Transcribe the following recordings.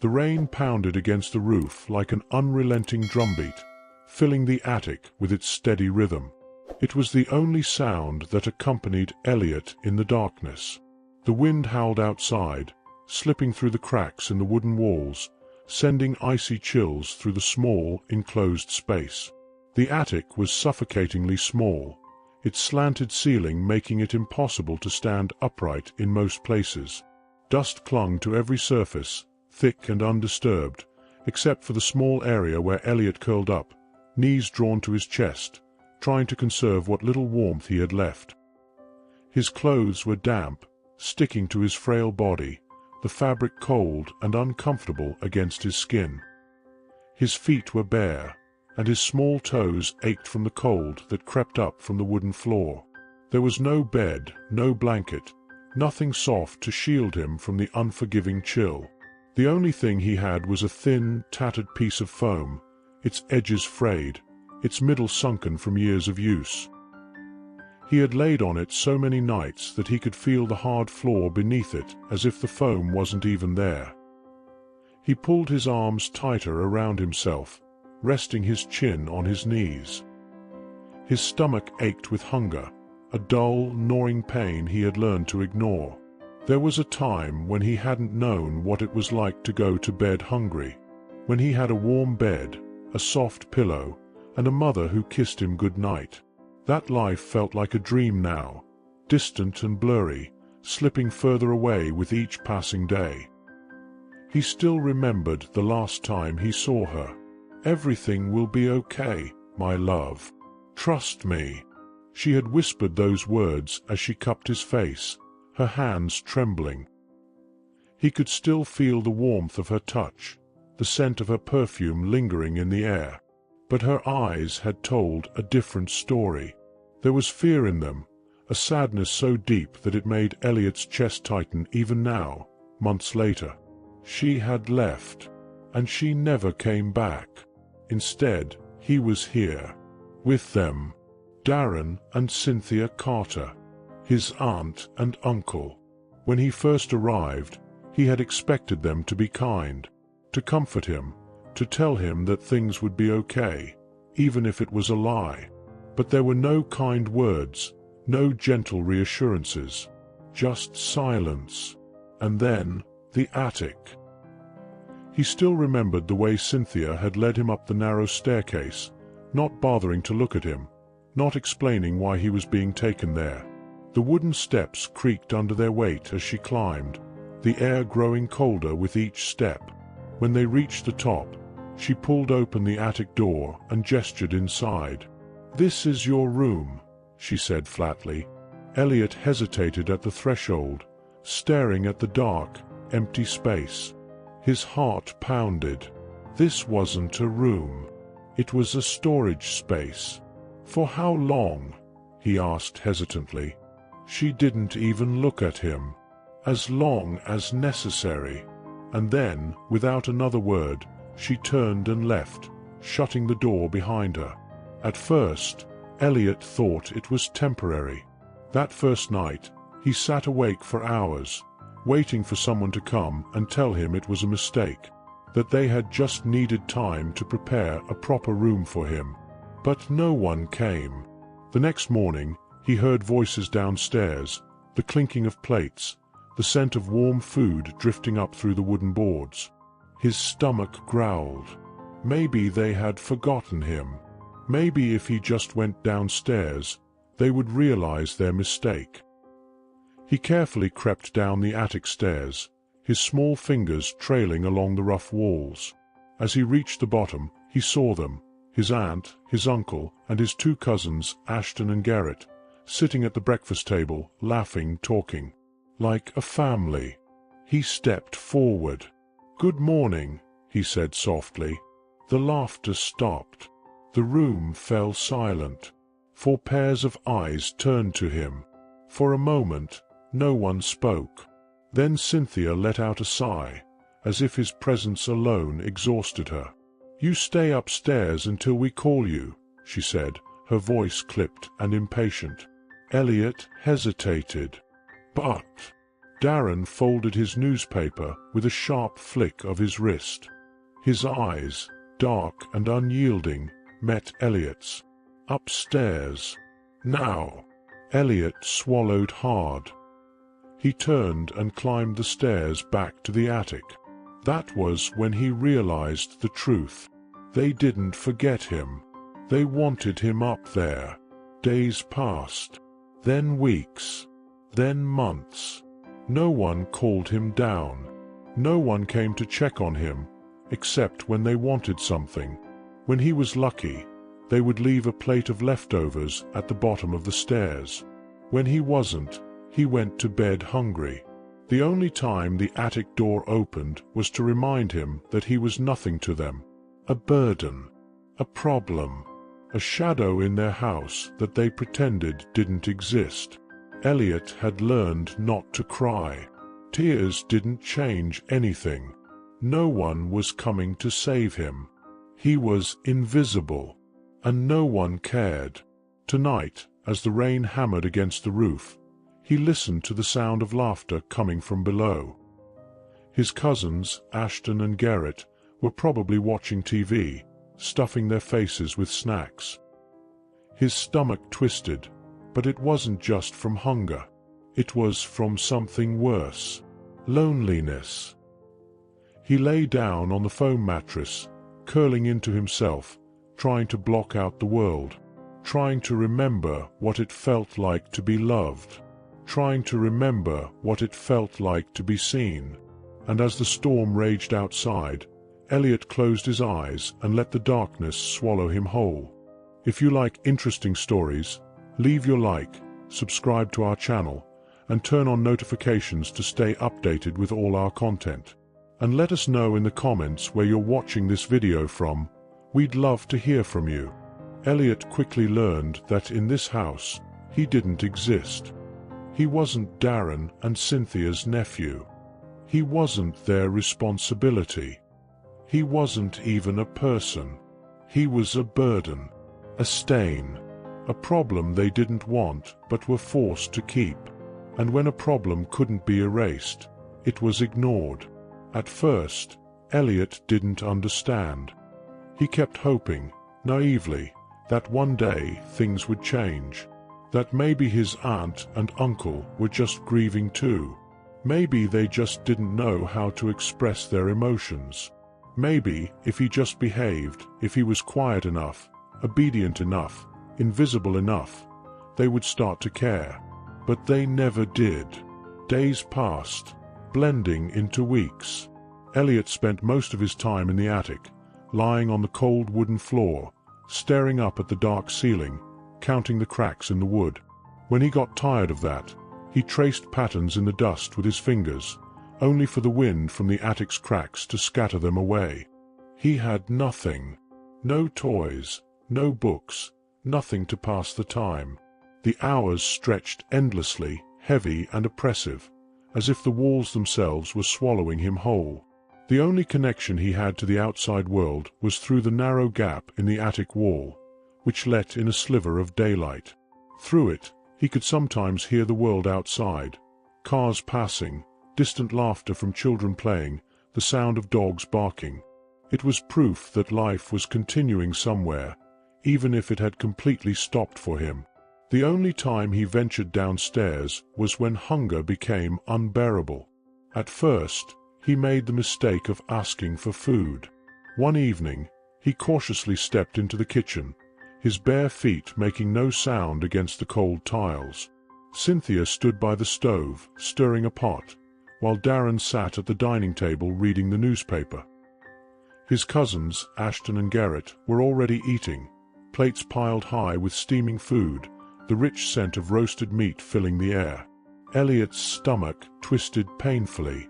The rain pounded against the roof like an unrelenting drumbeat, filling the attic with its steady rhythm. It was the only sound that accompanied Elliot in the darkness. The wind howled outside, slipping through the cracks in the wooden walls, sending icy chills through the small, enclosed space. The attic was suffocatingly small, its slanted ceiling making it impossible to stand upright in most places. Dust clung to every surface, thick and undisturbed, except for the small area where Elliot curled up, knees drawn to his chest, trying to conserve what little warmth he had left. His clothes were damp, sticking to his frail body, the fabric cold and uncomfortable against his skin. His feet were bare, and his small toes ached from the cold that crept up from the wooden floor. There was no bed, no blanket, nothing soft to shield him from the unforgiving chill. The only thing he had was a thin, tattered piece of foam, its edges frayed, its middle sunken from years of use. He had laid on it so many nights that he could feel the hard floor beneath it as if the foam wasn't even there. He pulled his arms tighter around himself, resting his chin on his knees. His stomach ached with hunger, a dull, gnawing pain he had learned to ignore. There was a time when he hadn't known what it was like to go to bed hungry, when he had a warm bed, a soft pillow, and a mother who kissed him good night. That life felt like a dream now, distant and blurry, slipping further away with each passing day. He still remembered the last time he saw her. "Everything will be okay, my love. Trust me." She had whispered those words as she cupped his face, her hands trembling. He could still feel the warmth of her touch, the scent of her perfume lingering in the air. But her eyes had told a different story. There was fear in them, a sadness so deep that it made Elliot's chest tighten even now, months later. She had left, and she never came back. Instead, he was here, with them, Darren and Cynthia Carter, his aunt and uncle. When he first arrived, he had expected them to be kind, to comfort him, to tell him that things would be okay, even if it was a lie. But there were no kind words, no gentle reassurances, just silence. And then, the attic. He still remembered the way Cynthia had led him up the narrow staircase, not bothering to look at him, not explaining why he was being taken there. The wooden steps creaked under their weight as she climbed, the air growing colder with each step. When they reached the top, she pulled open the attic door and gestured inside. "This is your room," she said flatly. Elliot hesitated at the threshold, staring at the dark, empty space. His heart pounded. This wasn't a room. It was a storage space. "For how long?" he asked hesitantly. She didn't even look at him. "As long as necessary." And then, without another word, she turned and left, shutting the door behind her. At first, Elliot thought it was temporary. That first night, he sat awake for hours, waiting for someone to come and tell him it was a mistake, that they had just needed time to prepare a proper room for him. But no one came. The next morning, he heard voices downstairs, the clinking of plates, the scent of warm food drifting up through the wooden boards. His stomach growled. Maybe they had forgotten him. Maybe if he just went downstairs, they would realize their mistake. He carefully crept down the attic stairs, his small fingers trailing along the rough walls. As he reached the bottom, he saw them, his aunt, his uncle, and his two cousins, Ashton and Garrett, sitting at the breakfast table, laughing, talking. Like a family. He stepped forward. "Good morning," he said softly. The laughter stopped. The room fell silent. 4 pairs of eyes turned to him. For a moment, no one spoke. Then Cynthia let out a sigh, as if his presence alone exhausted her. "You stay upstairs until we call you," she said, her voice clipped and impatient. Elliot hesitated. "But..." Darren folded his newspaper with a sharp flick of his wrist. His eyes, dark and unyielding, met Elliot's. Upstairs. Now. Elliot swallowed hard. He turned and climbed the stairs back to the attic. That was when he realized the truth. They didn't forget him. They wanted him up there. Days passed. Then weeks. Then months. No one called him down. No one came to check on him, except when they wanted something. When he was lucky, they would leave a plate of leftovers at the bottom of the stairs. When he wasn't, he went to bed hungry. The only time the attic door opened was to remind him that he was nothing to them. A burden. A problem. A shadow in their house that they pretended didn't exist. Elliot had learned not to cry. Tears didn't change anything. No one was coming to save him. He was invisible. And no one cared. Tonight, as the rain hammered against the roof, he listened to the sound of laughter coming from below. His cousins, Ashton and Garrett, were probably watching TV, stuffing their faces with snacks. His stomach twisted, but it wasn't just from hunger. It was from something worse. Loneliness. He lay down on the foam mattress, curling into himself, trying to block out the world, trying to remember what it felt like to be loved, trying to remember what it felt like to be seen. And as the storm raged outside, Elliot closed his eyes and let the darkness swallow him whole. If you like interesting stories, leave your like, subscribe to our channel, and turn on notifications to stay updated with all our content. And let us know in the comments where you're watching this video from. We'd love to hear from you. Elliot quickly learned that in this house, he didn't exist. He wasn't Darren and Cynthia's nephew. He wasn't their responsibility. He wasn't even a person. He was a burden, a stain, a problem they didn't want but were forced to keep. And when a problem couldn't be erased, it was ignored. At first, Elliot didn't understand. He kept hoping, naively, that one day things would change. That maybe his aunt and uncle were just grieving too. Maybe they just didn't know how to express their emotions. Maybe, if he just behaved, if he was quiet enough, obedient enough, invisible enough, they would start to care. But they never did. Days passed, blending into weeks. Elliot spent most of his time in the attic, lying on the cold wooden floor, staring up at the dark ceiling, counting the cracks in the wood. When he got tired of that, he traced patterns in the dust with his fingers, only for the wind from the attic's cracks to scatter them away. He had nothing. No toys, no books, nothing to pass the time. The hours stretched endlessly, heavy and oppressive, as if the walls themselves were swallowing him whole. The only connection he had to the outside world was through the narrow gap in the attic wall, which let in a sliver of daylight. Through it, he could sometimes hear the world outside, cars passing, distant laughter from children playing, the sound of dogs barking. It was proof that life was continuing somewhere, even if it had completely stopped for him. The only time he ventured downstairs was when hunger became unbearable. At first, he made the mistake of asking for food. One evening, he cautiously stepped into the kitchen, his bare feet making no sound against the cold tiles. Cynthia stood by the stove, stirring a pot, while Darren sat at the dining table reading the newspaper. His cousins, Ashton and Garrett, were already eating, plates piled high with steaming food, the rich scent of roasted meat filling the air. Elliot's stomach twisted painfully.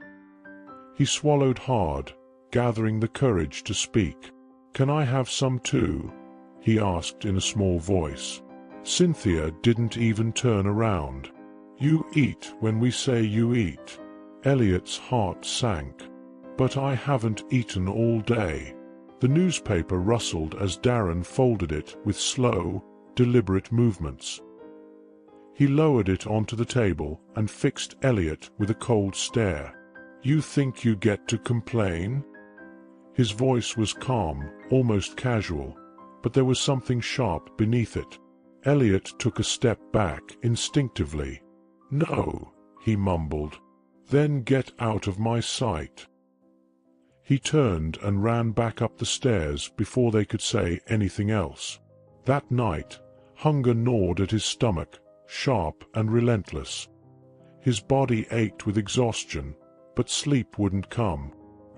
He swallowed hard, gathering the courage to speak. "Can I have some too?" he asked in a small voice. Cynthia didn't even turn around. "You eat when we say you eat." Elliot's heart sank. "But I haven't eaten all day." The newspaper rustled as Darren folded it with slow, deliberate movements. He lowered it onto the table and fixed Elliot with a cold stare. "You think you get to complain?" His voice was calm, almost casual, but there was something sharp beneath it. Elliot took a step back instinctively. "No," he mumbled. "Then get out of my sight." He turned and ran back up the stairs before they could say anything else. That night, hunger gnawed at his stomach, sharp and relentless. His body ached with exhaustion, but sleep wouldn't come.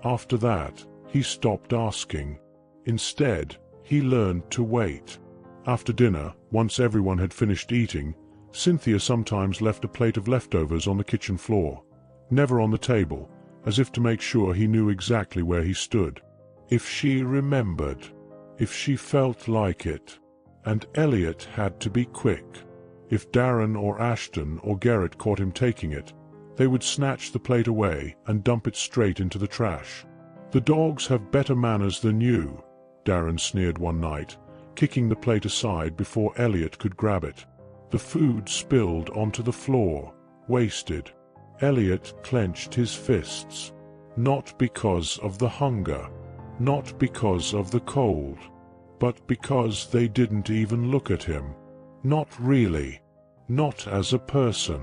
After that, he stopped asking. Instead, he learned to wait. After dinner, once everyone had finished eating, Cynthia sometimes left a plate of leftovers on the kitchen floor, never on the table, as if to make sure he knew exactly where he stood. If she remembered, if she felt like it. And Elliot had to be quick. If Darren or Ashton or Garrett caught him taking it, they would snatch the plate away and dump it straight into the trash. "The dogs have better manners than you," Darren sneered one night, kicking the plate aside before Elliot could grab it. The food spilled onto the floor, wasted. Elliot clenched his fists. Not because of the hunger, not because of the cold, but because they didn't even look at him. Not really. Not as a person.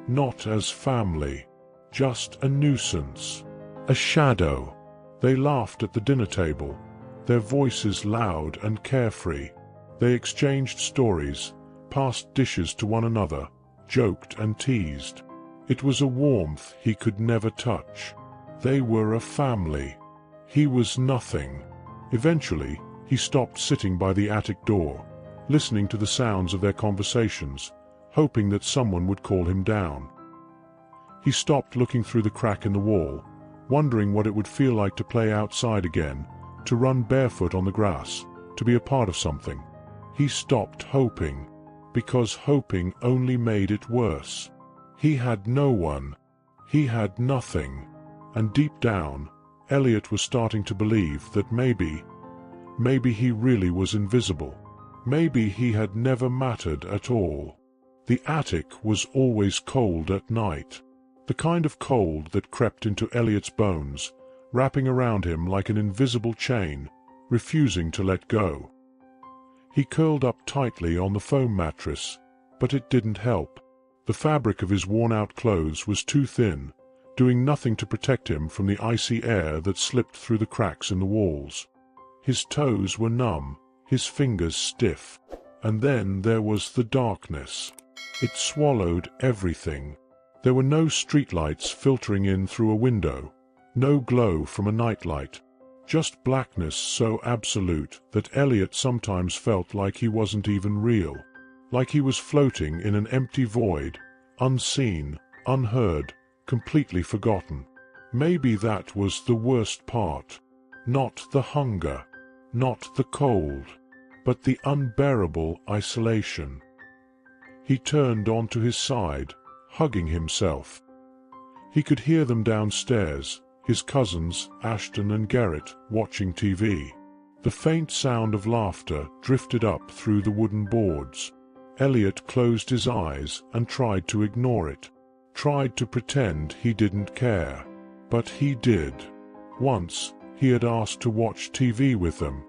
Not as family. Just a nuisance. A shadow. They laughed at the dinner table, their voices loud and carefree. They exchanged stories, passed dishes to one another, joked and teased. It was a warmth he could never touch. They were a family. He was nothing. Eventually, he stopped sitting by the attic door, listening to the sounds of their conversations, hoping that someone would call him down. He stopped looking through the crack in the wall, wondering what it would feel like to play outside again, to run barefoot on the grass, to be a part of something. He stopped hoping, because hoping only made it worse. He had no one. He had nothing. And deep down, Elliot was starting to believe that maybe he really was invisible. Maybe he had never mattered at all. The attic was always cold at night. The kind of cold that crept into Elliot's bones, wrapping around him like an invisible chain, refusing to let go. He curled up tightly on the foam mattress, but it didn't help. The fabric of his worn-out clothes was too thin, doing nothing to protect him from the icy air that slipped through the cracks in the walls. His toes were numb, his fingers stiff. And then there was the darkness. It swallowed everything. There were no streetlights filtering in through a window, no glow from a nightlight, just blackness so absolute that Elliot sometimes felt like he wasn't even real, like he was floating in an empty void, unseen, unheard, completely forgotten. Maybe that was the worst part. Not the hunger, not the cold, but the unbearable isolation. He turned onto his side, hugging himself. He could hear them downstairs, his cousins, Ashton and Garrett, watching TV. The faint sound of laughter drifted up through the wooden boards. Elliot closed his eyes and tried to ignore it, tried to pretend he didn't care. But he did. Once, he had asked to watch TV with them.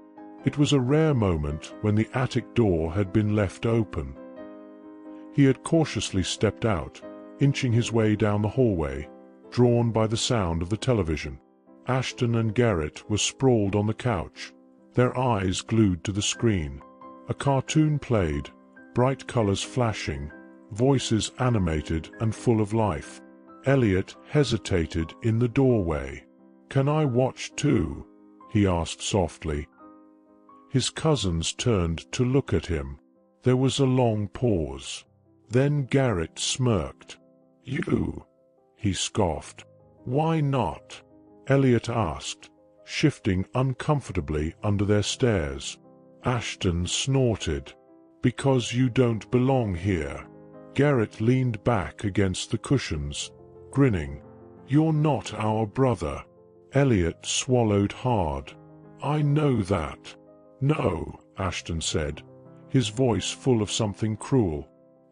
It was a rare moment when the attic door had been left open. He had cautiously stepped out, inching his way down the hallway, drawn by the sound of the television. Ashton and Garrett were sprawled on the couch, their eyes glued to the screen. A cartoon played, bright colors flashing, voices animated and full of life. Elliot hesitated in the doorway. "Can I watch too?" he asked softly. His cousins turned to look at him. There was a long pause. Then Garrett smirked. "You?" he scoffed. "Why not?" Elliot asked, shifting uncomfortably under their stares. Ashton snorted. "Because you don't belong here." Garrett leaned back against the cushions, grinning. "You're not our brother." Elliot swallowed hard. "I know that." "No," Ashton said, his voice full of something cruel.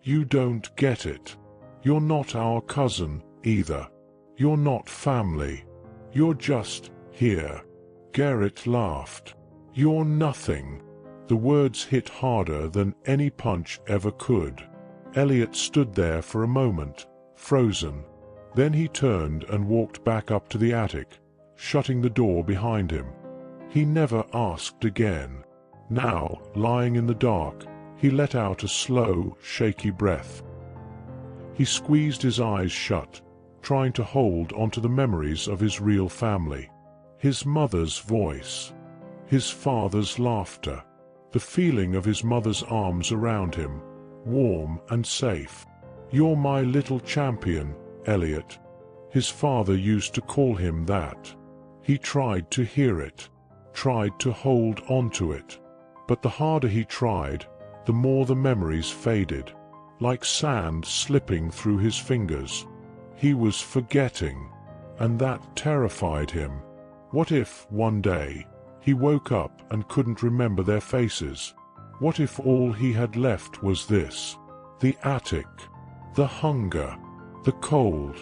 You don't get it. You're not our cousin, either. You're not family. You're just here." Garrett laughed. "You're nothing." The words hit harder than any punch ever could. Elliot stood there for a moment, frozen. Then he turned and walked back up to the attic, shutting the door behind him. He never asked again. Now, lying in the dark, he let out a slow, shaky breath. He squeezed his eyes shut, trying to hold onto the memories of his real family. His mother's voice, his father's laughter, the feeling of his mother's arms around him, warm and safe. "You're my little champion, Elliot." His father used to call him that. He tried to hear it, tried to hold onto it. But the harder he tried, the more the memories faded, like sand slipping through his fingers. He was forgetting, and that terrified him. What if, one day, he woke up and couldn't remember their faces? What if all he had left was this? The attic, the hunger, the cold,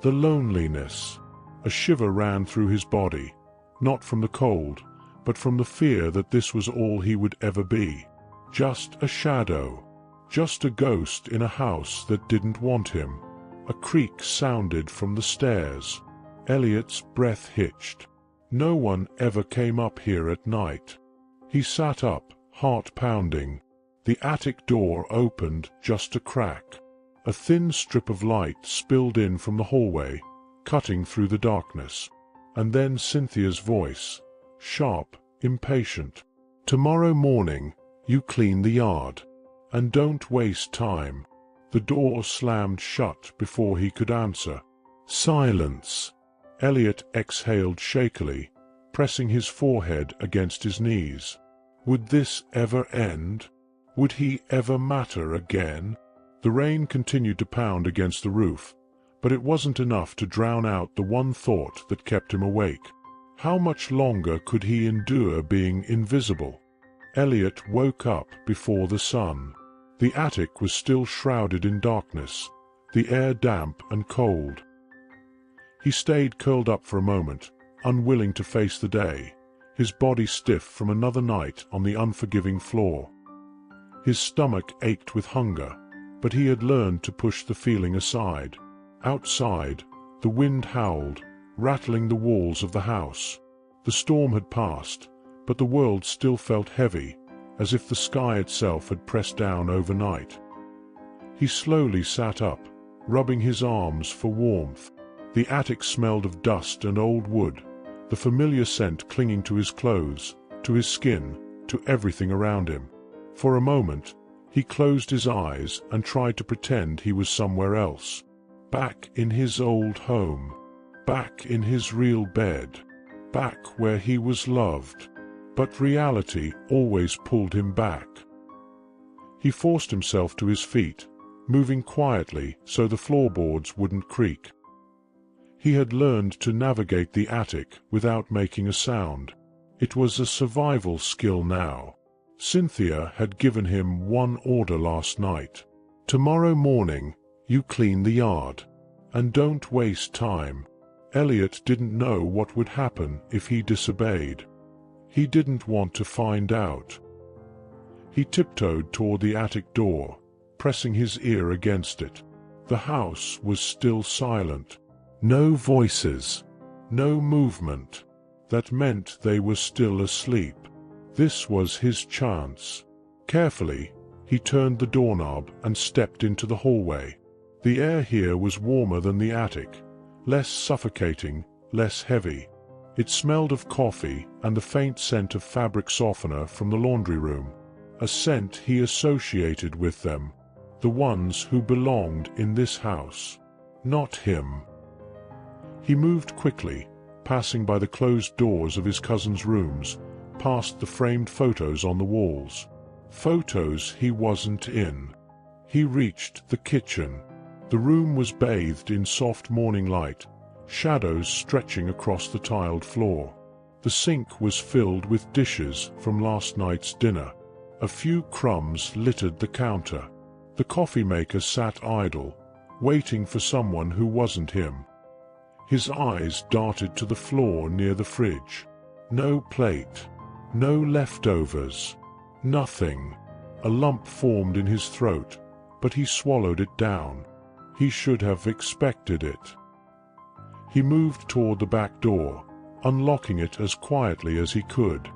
the loneliness. A shiver ran through his body, not from the cold, but from the fear that this was all he would ever be. Just a shadow, just a ghost in a house that didn't want him. A creak sounded from the stairs. Elliot's breath hitched. No one ever came up here at night. He sat up, heart pounding. The attic door opened just a crack. A thin strip of light spilled in from the hallway, cutting through the darkness. And then Cynthia's voice, sharp, impatient. "Tomorrow morning, you clean the yard. And don't waste time." The door slammed shut before he could answer. Silence. Elliot exhaled shakily, pressing his forehead against his knees. Would this ever end? Would he ever matter again? The rain continued to pound against the roof, but it wasn't enough to drown out the one thought that kept him awake. How much longer could he endure being invisible? Elliot woke up before the sun. The attic was still shrouded in darkness, the air damp and cold. He stayed curled up for a moment, unwilling to face the day, his body stiff from another night on the unforgiving floor. His stomach ached with hunger, but he had learned to push the feeling aside. Outside, the wind howled, rattling the walls of the house. The storm had passed, but the world still felt heavy, as if the sky itself had pressed down overnight. He slowly sat up, rubbing his arms for warmth. The attic smelled of dust and old wood, the familiar scent clinging to his clothes, to his skin, to everything around him. For a moment, he closed his eyes and tried to pretend he was somewhere else. Back in his old home, back in his real bed, back where he was loved. But reality always pulled him back. He forced himself to his feet, moving quietly so the floorboards wouldn't creak. He had learned to navigate the attic without making a sound. It was a survival skill now. Cynthia had given him one order last night. "Tomorrow morning, you clean the yard. And don't waste time." Elliot didn't know what would happen if he disobeyed. He didn't want to find out. He tiptoed toward the attic door, pressing his ear against it. The house was still silent. No voices, no movement. That meant they were still asleep. This was his chance. Carefully, he turned the doorknob and stepped into the hallway. The air here was warmer than the attic, less suffocating, less heavy. It smelled of coffee and the faint scent of fabric softener from the laundry room, a scent he associated with them, the ones who belonged in this house, not him. He moved quickly, passing by the closed doors of his cousin's rooms, past the framed photos on the walls. Photos he wasn't in. He reached the kitchen. The room was bathed in soft morning light, shadows stretching across the tiled floor. The sink was filled with dishes from last night's dinner. A few crumbs littered the counter. The coffee maker sat idle, waiting for someone who wasn't him. His eyes darted to the floor near the fridge. No plate. No leftovers. Nothing. A lump formed in his throat, but he swallowed it down. He should have expected it. He moved toward the back door, unlocking it as quietly as he could.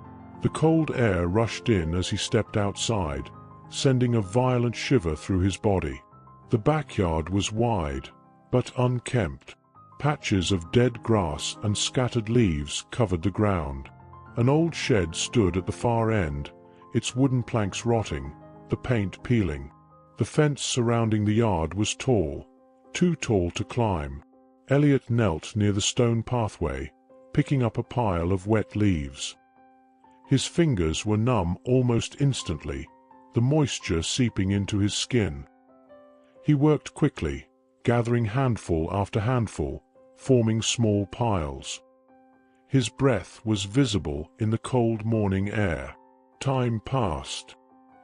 The cold air rushed in as he stepped outside, sending a violent shiver through his body. The backyard was wide, but unkempt. Patches of dead grass and scattered leaves covered the ground. An old shed stood at the far end, its wooden planks rotting, the paint peeling. The fence surrounding the yard was tall, too tall to climb. Elliot knelt near the stone pathway, picking up a pile of wet leaves. His fingers were numb almost instantly, the moisture seeping into his skin. He worked quickly, gathering handful after handful, forming small piles. His breath was visible in the cold morning air. Time passed.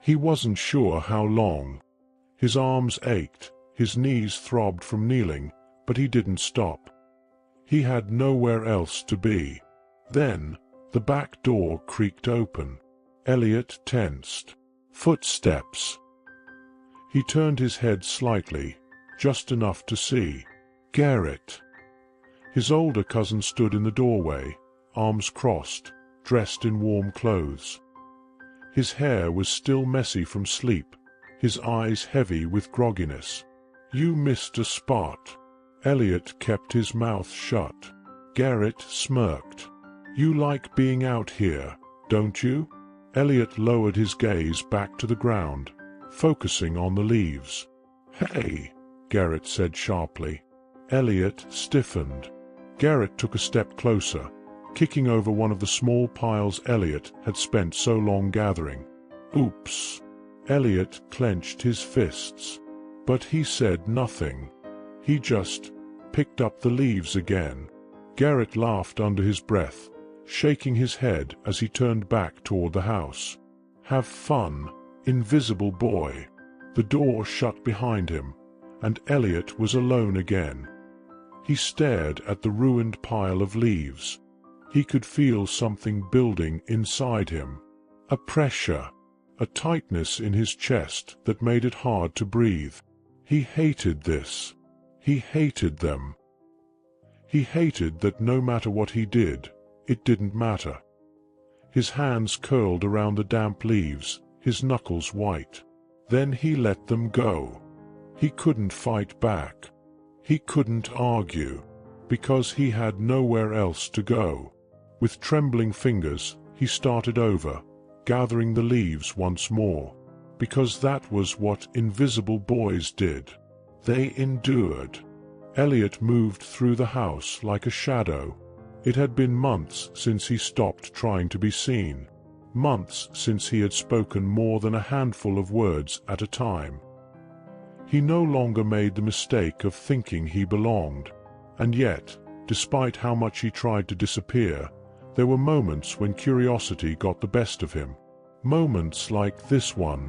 He wasn't sure how long. His arms ached, his knees throbbed from kneeling, but he didn't stop. He had nowhere else to be. Then, the back door creaked open. Elliot tensed. Footsteps. He turned his head slightly, just enough to see Garrett. His older cousin stood in the doorway, arms crossed, dressed in warm clothes. His hair was still messy from sleep, his eyes heavy with grogginess. "You missed a spot." Elliot kept his mouth shut. Garrett smirked. "You like being out here, don't you?" Elliot lowered his gaze back to the ground, focusing on the leaves. "Hey," Garrett said sharply. Elliot stiffened. Garrett took a step closer, kicking over one of the small piles Elliot had spent so long gathering. "Oops." Elliot clenched his fists. But he said nothing. He just picked up the leaves again. Garrett laughed under his breath, shaking his head as he turned back toward the house. "Have fun, invisible boy." The door shut behind him, and Elliot was alone again. He stared at the ruined pile of leaves. He could feel something building inside him. A pressure, a tightness in his chest that made it hard to breathe. He hated this. He hated them. He hated that no matter what he did, it didn't matter. His hands curled around the damp leaves, his knuckles white. Then he let them go. He couldn't fight back. He couldn't argue, because he had nowhere else to go. With trembling fingers, he started over, gathering the leaves once more, because that was what invisible boys did. They endured. Elliot moved through the house like a shadow. It had been months since he stopped trying to be seen. Months since he had spoken more than a handful of words at a time. He no longer made the mistake of thinking he belonged. And yet, despite how much he tried to disappear, there were moments when curiosity got the best of him. Moments like this one.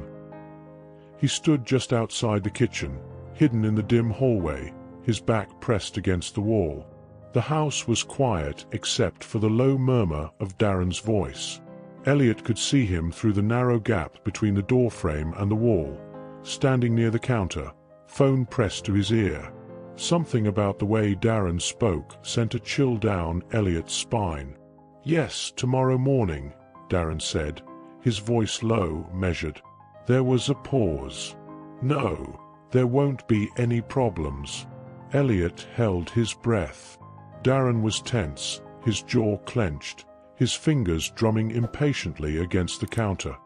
He stood just outside the kitchen, hidden in the dim hallway, his back pressed against the wall. The house was quiet except for the low murmur of Darren's voice. Elliot could see him through the narrow gap between the doorframe and the wall, standing near the counter, phone pressed to his ear. Something about the way Darren spoke sent a chill down Elliot's spine. "Yes, tomorrow morning," Darren said, his voice low, measured. There was a pause. "No, there won't be any problems." Elliot held his breath. Darren was tense, his jaw clenched, his fingers drumming impatiently against the counter.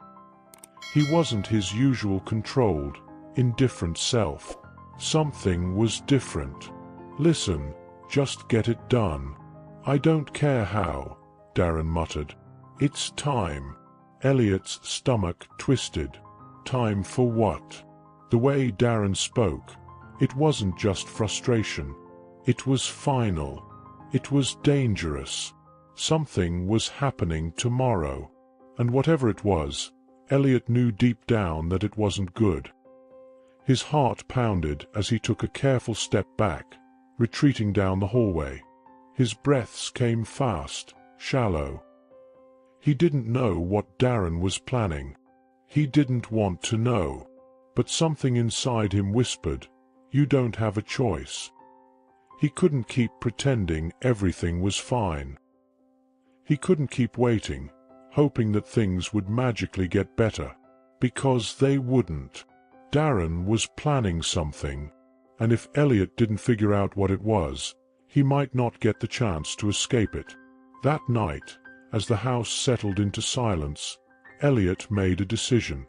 He wasn't his usual controlled, indifferent self. Something was different. "Listen, just get it done." "I don't care how," Darren muttered. "It's time." Elliot's stomach twisted. Time for what? The way Darren spoke, it wasn't just frustration. It was final. It was dangerous. Something was happening tomorrow. And whatever it was, Elliot knew deep down that it wasn't good. His heart pounded as he took a careful step back, retreating down the hallway. His breaths came fast, shallow. He didn't know what Darren was planning. He didn't want to know. But something inside him whispered, "You don't have a choice." He couldn't keep pretending everything was fine. He couldn't keep waiting, hoping that things would magically get better, because they wouldn't. Darren was planning something, and if Elliot didn't figure out what it was, he might not get the chance to escape it. That night, as the house settled into silence, Elliot made a decision.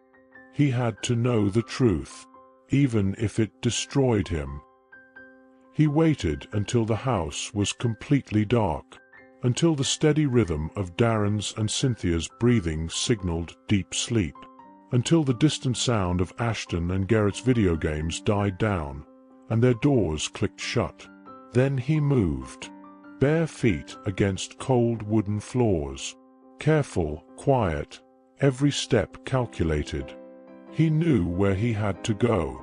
He had to know the truth, even if it destroyed him. He waited until the house was completely dark, until the steady rhythm of Darren's and Cynthia's breathing signaled deep sleep, until the distant sound of Ashton and Garrett's video games died down, and their doors clicked shut. Then he moved, bare feet against cold wooden floors. Careful, quiet, every step calculated. He knew where he had to go.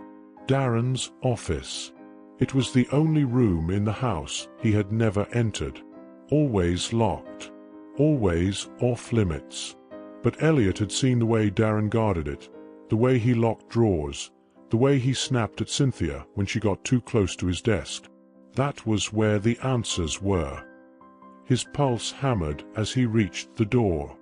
Darren's office. It was the only room in the house he had never entered. Always locked. Always off limits. But Elliot had seen the way Darren guarded it, the way he locked drawers, the way he snapped at Cynthia when she got too close to his desk. That was where the answers were. His pulse hammered as he reached the door.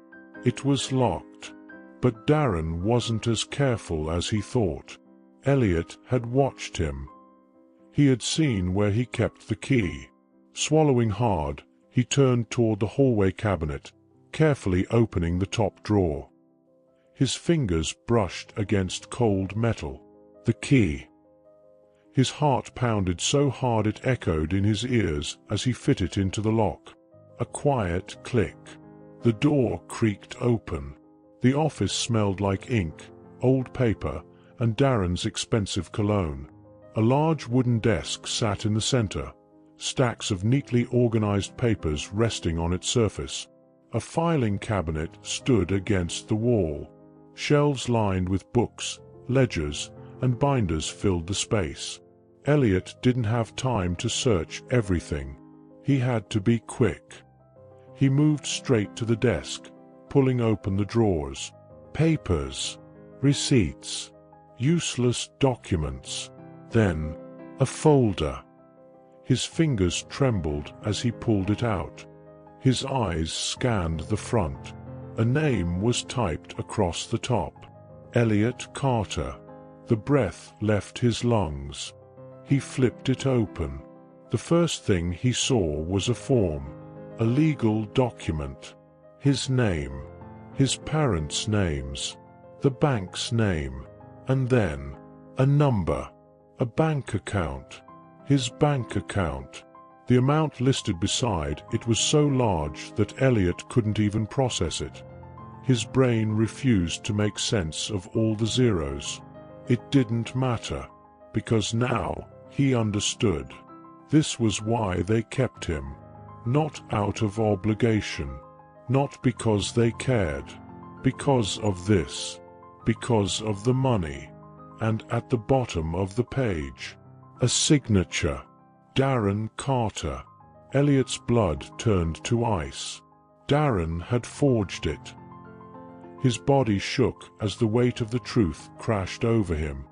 It was locked. But Darren wasn't as careful as he thought. Elliot had watched him. He had seen where he kept the key. Swallowing hard, he turned toward the hallway cabinet, carefully opening the top drawer. His fingers brushed against cold metal. The key. His heart pounded so hard it echoed in his ears as he fit it into the lock. A quiet click. The door creaked open. The office smelled like ink, old paper, and Darren's expensive cologne. A large wooden desk sat in the center, stacks of neatly organized papers resting on its surface. A filing cabinet stood against the wall. Shelves lined with books, ledgers, and binders filled the space. Elliot didn't have time to search everything. He had to be quick. He moved straight to the desk, pulling open the drawers. Papers, receipts, useless documents. Then, a folder. His fingers trembled as he pulled it out. His eyes scanned the front. A name was typed across the top. Elliot Carter. The breath left his lungs. He flipped it open. The first thing he saw was a form, a legal document. His name, his parents' names, the bank's name, and then a number, a bank account. His bank account. The amount listed beside it was so large that Elliot couldn't even process it. His brain refused to make sense of all the zeros. It didn't matter, because now he understood. This was why they kept him. Not out of obligation. Not because they cared. Because of this. Because of the money. And at the bottom of the page, a signature. Darren Carter. Elliot's blood turned to ice. Darren had forged it. His body shook as the weight of the truth crashed over him.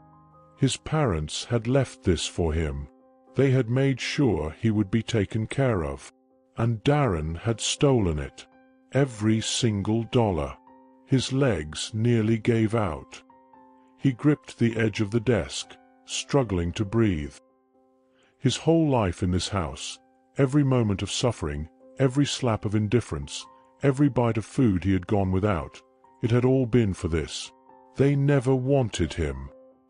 His parents had left this for him. They had made sure he would be taken care of. And Darren had stolen it. Every single dollar. His legs nearly gave out. He gripped the edge of the desk, struggling to breathe. His whole life in this house, every moment of suffering, every slap of indifference, every bite of food he had gone without, it had all been for this. They never wanted him.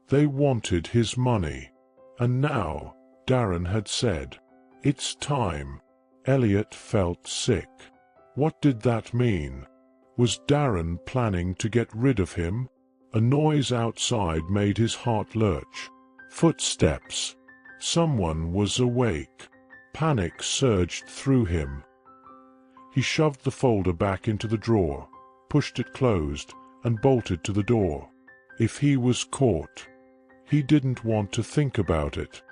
They wanted his money. And now, Darren had said, "It's time." Elliot felt sick. What did that mean? Was Darren planning to get rid of him? A noise outside made his heart lurch. Footsteps. Someone was awake. Panic surged through him. He shoved the folder back into the drawer, pushed it closed, and bolted to the door. If he was caught. He didn't want to think about it.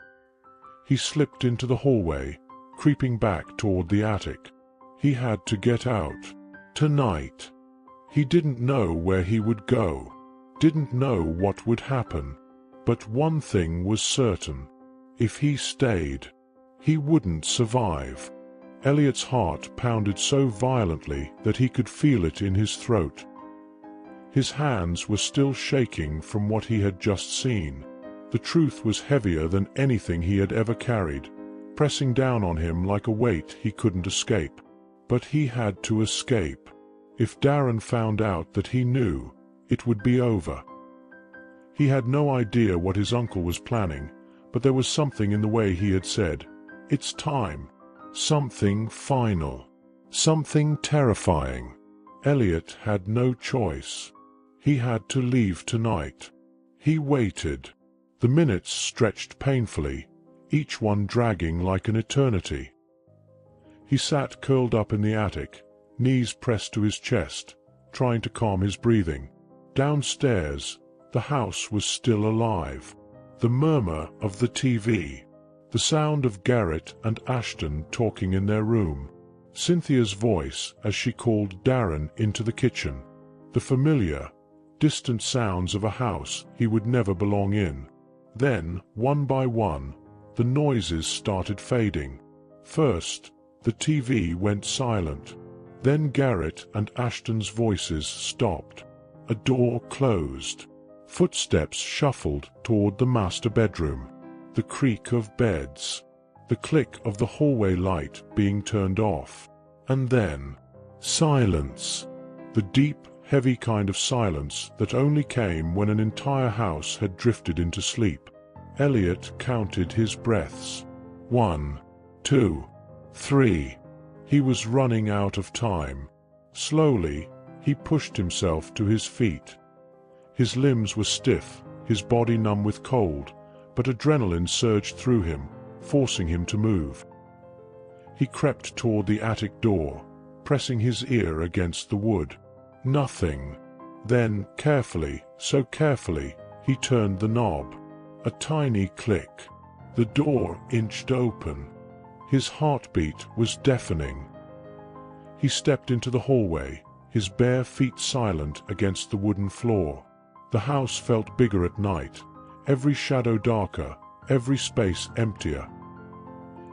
He slipped into the hallway, creeping back toward the attic. He had to get out. Tonight. He didn't know where he would go, didn't know what would happen. But one thing was certain. If he stayed, he wouldn't survive. Elliot's heart pounded so violently that he could feel it in his throat. His hands were still shaking from what he had just seen. The truth was heavier than anything he had ever carried, pressing down on him like a weight he couldn't escape. But he had to escape. If Darren found out that he knew, it would be over. He had no idea what his uncle was planning, but there was something in the way he had said, "It's time." Something final. Something terrifying. Elliot had no choice. He had to leave tonight. He waited. The minutes stretched painfully, each one dragging like an eternity. He sat curled up in the attic, knees pressed to his chest, trying to calm his breathing. Downstairs, the house was still alive. The murmur of the TV. The sound of Garrett and Ashton talking in their room. Cynthia's voice as she called Darren into the kitchen. The familiar, distant sounds of a house he would never belong in. Then, one by one, the noises started fading. First, the TV went silent. Then Garrett and Ashton's voices stopped. A door closed. Footsteps shuffled toward the master bedroom. The creak of beds. The click of the hallway light being turned off. And then, silence. The deep, heavy kind of silence that only came when an entire house had drifted into sleep. Elliot counted his breaths. 1, 2, 3. He was running out of time. Slowly, he pushed himself to his feet. His limbs were stiff, his body numb with cold, but adrenaline surged through him, forcing him to move. He crept toward the attic door, pressing his ear against the wood. Nothing. Then, carefully, so carefully, he turned the knob. A tiny click. The door inched open. His heartbeat was deafening. He stepped into the hallway, his bare feet silent against the wooden floor. The house felt bigger at night, every shadow darker, every space emptier.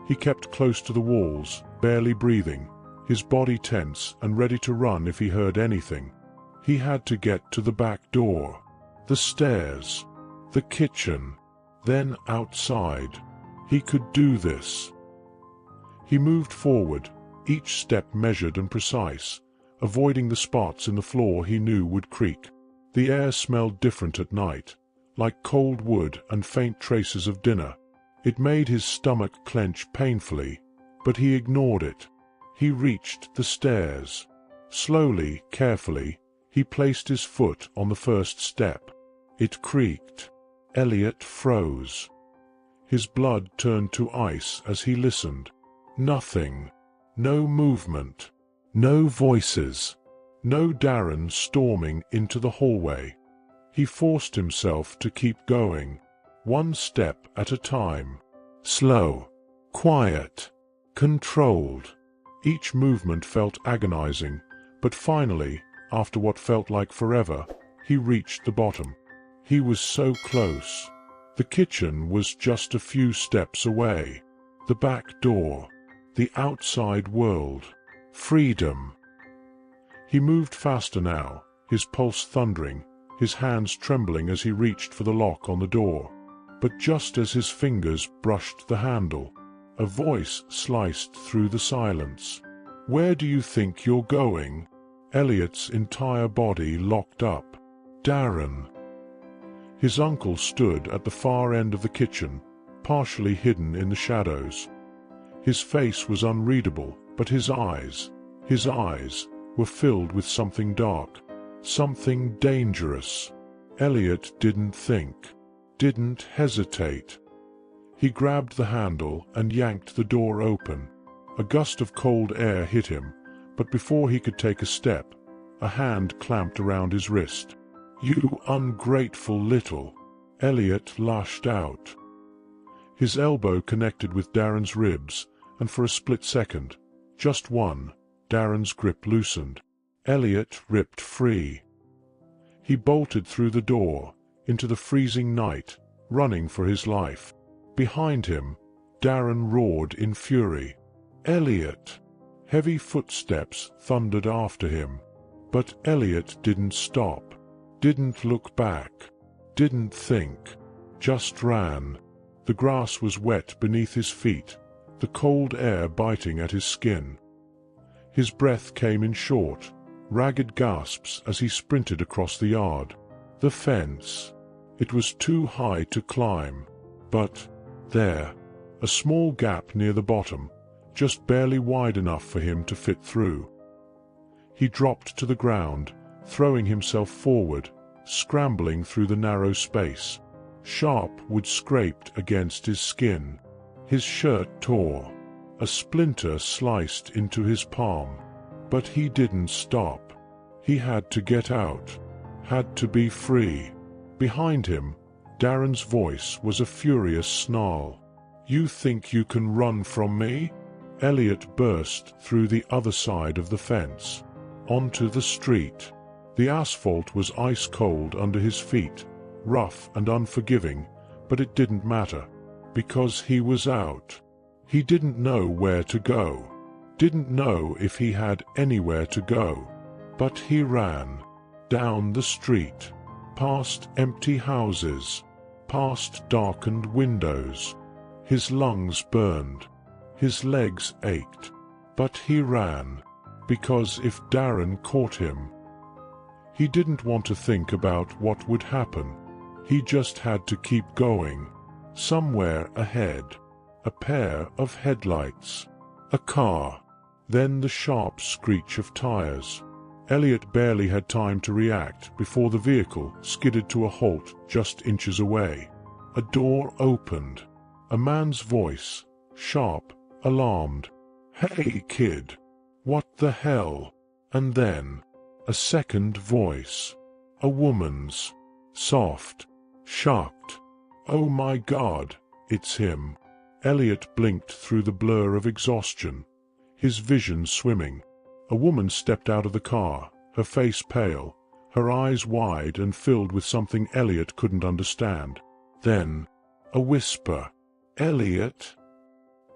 He kept close to the walls, barely breathing, his body tense and ready to run if he heard anything. He had to get to the back door, the stairs, the kitchen, then outside. He could do this. He moved forward, each step measured and precise, avoiding the spots in the floor he knew would creak. The air smelled different at night, like cold wood and faint traces of dinner. It made his stomach clench painfully, but he ignored it. He reached the stairs. Slowly, carefully, he placed his foot on the first step. It creaked. Elliot froze. His blood turned to ice as he listened. Nothing. No movement. No voices. No Darren storming into the hallway. He forced himself to keep going, one step at a time. Slow, quiet, controlled. Each movement felt agonizing, but finally, after what felt like forever, he reached the bottom. He was so close. The kitchen was just a few steps away. The back door. The outside world. Freedom. He moved faster now, his pulse thundering, his hands trembling as he reached for the lock on the door. But just as his fingers brushed the handle, a voice sliced through the silence. "Where do you think you're going?" Elliot's entire body locked up. Darren. His uncle stood at the far end of the kitchen, partially hidden in the shadows. His face was unreadable, but his eyes, were filled with something dark, something dangerous. Elliot didn't think, didn't hesitate. He grabbed the handle and yanked the door open. A gust of cold air hit him, but before he could take a step, a hand clamped around his wrist. "You ungrateful little..." Elliot lashed out. His elbow connected with Darren's ribs, and for a split second, just one, Darren's grip loosened. Elliot ripped free. He bolted through the door, into the freezing night, running for his life. Behind him, Darren roared in fury. Elliot! Heavy footsteps thundered after him. But Elliot didn't stop, didn't look back, didn't think, just ran. The grass was wet beneath his feet, the cold air biting at his skin. His breath came in short, ragged gasps as he sprinted across the yard. The fence. It was too high to climb. But there, a small gap near the bottom, just barely wide enough for him to fit through. He dropped to the ground, throwing himself forward, scrambling through the narrow space. Sharp wood scraped against his skin. His shirt tore. A splinter sliced into his palm. But he didn't stop. He had to get out. Had to be free. Behind him, Darren's voice was a furious snarl. "You think you can run from me?" Elliot burst through the other side of the fence. Onto the street. The asphalt was ice cold under his feet, rough and unforgiving, but it didn't matter, because he was out. He didn't know where to go, didn't know if he had anywhere to go, but he ran. Down the street, past empty houses, past darkened windows. His lungs burned, his legs ached, but he ran. Because if Darren caught him, he didn't want to think about what would happen. He just had to keep going. Somewhere ahead, a pair of headlights, a car, then the sharp screech of tires. Elliot barely had time to react before the vehicle skidded to a halt just inches away. A door opened. A man's voice, sharp, alarmed. "Hey, kid! What the hell?" And then, a second voice. A woman's. Soft. Shocked. "Oh my God, it's him." Elliot blinked through the blur of exhaustion, his vision swimming. A woman stepped out of the car, her face pale, her eyes wide and filled with something Elliot couldn't understand. Then, a whisper. "Elliot?"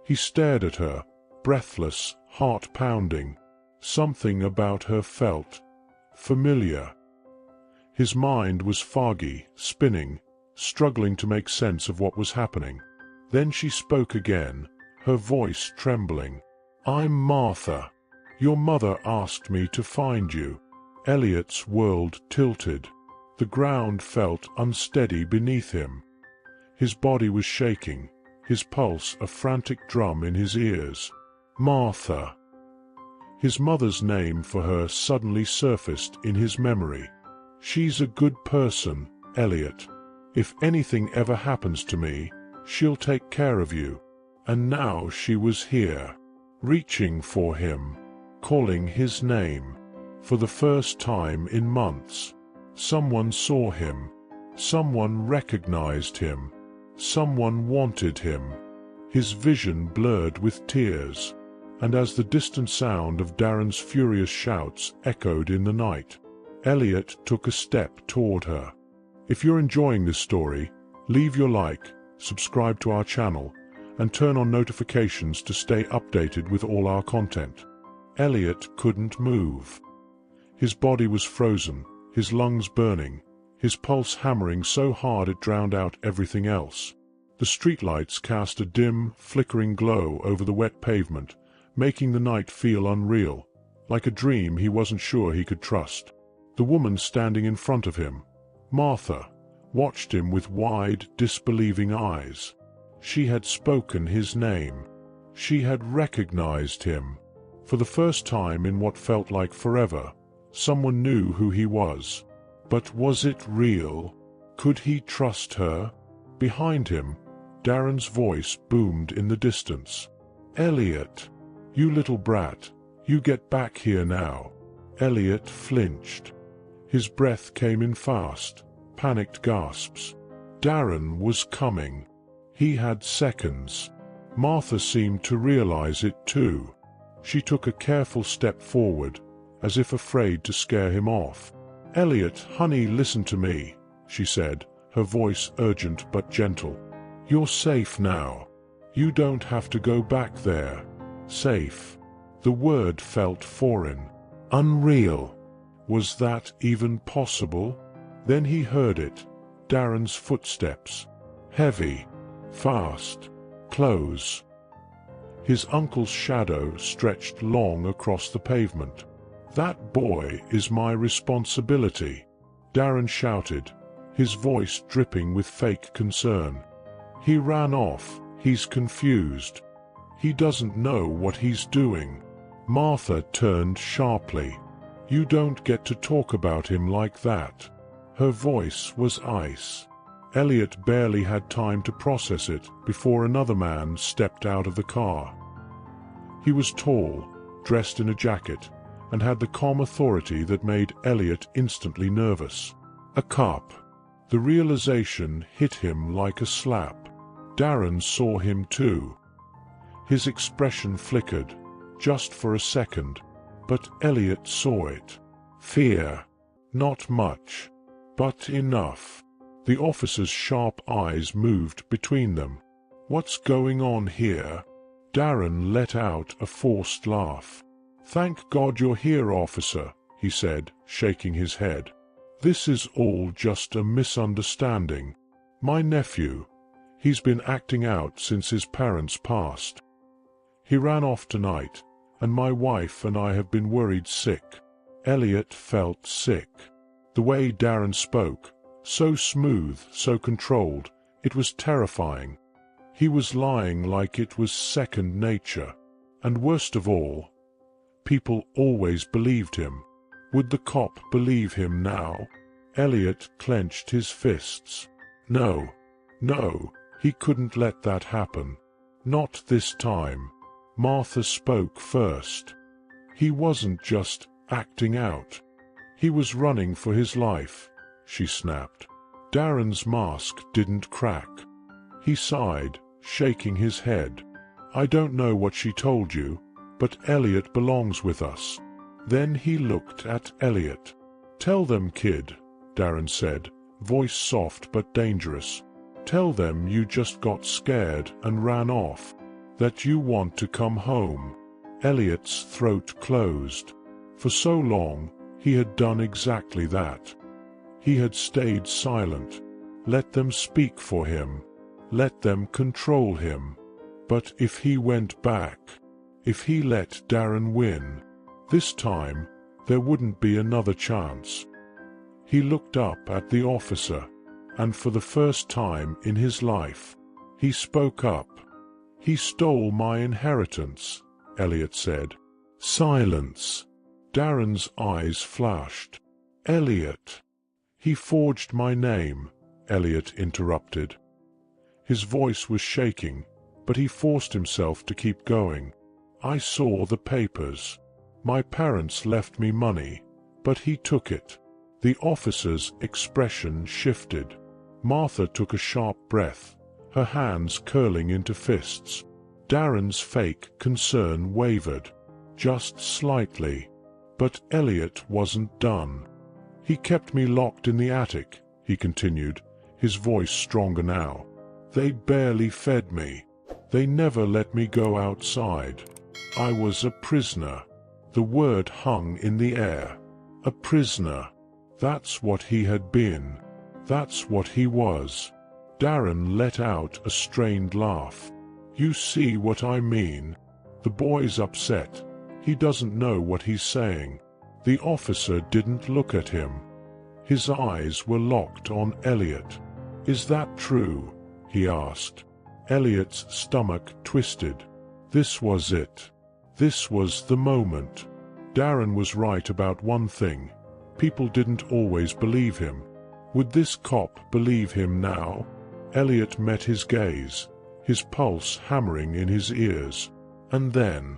He stared at her, breathless, heart pounding. Something about her felt familiar. His mind was foggy, spinning, struggling to make sense of what was happening. Then she spoke again, her voice trembling. "I'm Martha. Your mother asked me to find you." Elliot's world tilted. The ground felt unsteady beneath him. His body was shaking, his pulse a frantic drum in his ears. Martha. His mother's name for her suddenly surfaced in his memory. "She's a good person, Elliot. If anything ever happens to me, she'll take care of you." And now she was here, reaching for him, calling his name. For the first time in months, someone saw him. Someone recognized him. Someone wanted him. His vision blurred with tears, and as the distant sound of Darren's furious shouts echoed in the night, Elliot took a step toward her. If you're enjoying this story, leave your like, subscribe to our channel, and turn on notifications to stay updated with all our content. Elliot couldn't move. His body was frozen, his lungs burning, his pulse hammering so hard it drowned out everything else. The streetlights cast a dim, flickering glow over the wet pavement, making the night feel unreal, like a dream he wasn't sure he could trust. The woman standing in front of him, Martha, watched him with wide, disbelieving eyes. She had spoken his name. She had recognized him. For the first time in what felt like forever, someone knew who he was. But was it real? Could he trust her? Behind him, Darren's voice boomed in the distance. "Elliot, you little brat, you get back here now." Elliot flinched. His breath came in fast, panicked gasps. Darren was coming. He had seconds. Martha seemed to realize it too. She took a careful step forward, as if afraid to scare him off. "Elliot, honey, listen to me," she said, her voice urgent but gentle. "You're safe now. You don't have to go back there." Safe. The word felt foreign. Unreal. Was that even possible? Then he heard it. Darren's footsteps. Heavy. Fast. Close. His uncle's shadow stretched long across the pavement. "That boy is my responsibility," Darren shouted, his voice dripping with fake concern. "He ran off. He's confused. He doesn't know what he's doing." Martha turned sharply. "You don't get to talk about him like that." Her voice was ice. Elliot barely had time to process it before another man stepped out of the car. He was tall, dressed in a jacket, and had the calm authority that made Elliot instantly nervous. A cop. The realization hit him like a slap. Darren saw him too. His expression flickered, just for a second, but Elliot saw it. Fear. Not much, but enough. The officer's sharp eyes moved between them. "What's going on here?" Darren let out a forced laugh. "Thank God you're here, officer," he said, shaking his head. "This is all just a misunderstanding. My nephew, he's been acting out since his parents passed. He ran off tonight, and my wife and I have been worried sick." Elliot felt sick. The way Darren spoke, so smooth, so controlled, it was terrifying. He was lying like it was second nature. And worst of all, people always believed him. Would the cop believe him now? Elliot clenched his fists. No, he couldn't let that happen. Not this time. Martha spoke first. He wasn't just acting out. He was running for his life, she snapped. Darren's mask didn't crack. He sighed, shaking his head. "I don't know what she told you, but Elliot belongs with us." Then he looked at Elliot. "Tell them, kid," Darren said, voice soft but dangerous. "Tell them you just got scared and ran off. That you want to come home." Elliot's throat closed. For so long, he had done exactly that. He had stayed silent. Let them speak for him. Let them control him. But if he went back, if he let Darren win, this time, there wouldn't be another chance. He looked up at the officer, and for the first time in his life, he spoke up. "He stole my inheritance," Elliot said. Silence. Darren's eyes flashed. "Elliot." "He forged my name," Elliot interrupted. His voice was shaking, but he forced himself to keep going. "I saw the papers. My parents left me money, but he took it." The officer's expression shifted. Martha took a sharp breath, her hands curling into fists. Darren's fake concern wavered, just slightly. But Elliot wasn't done. "He kept me locked in the attic," he continued, his voice stronger now. "They barely fed me. They never let me go outside. I was a prisoner." The word hung in the air. A prisoner. That's what he had been. That's what he was. Darren let out a strained laugh. "You see what I mean? The boy's upset. He doesn't know what he's saying." The officer didn't look at him. His eyes were locked on Elliot. "Is that true?" he asked. Elliot's stomach twisted. This was it. This was the moment. Darren was right about one thing. People didn't always believe him. Would this cop believe him now? Elliot met his gaze, his pulse hammering in his ears. And then,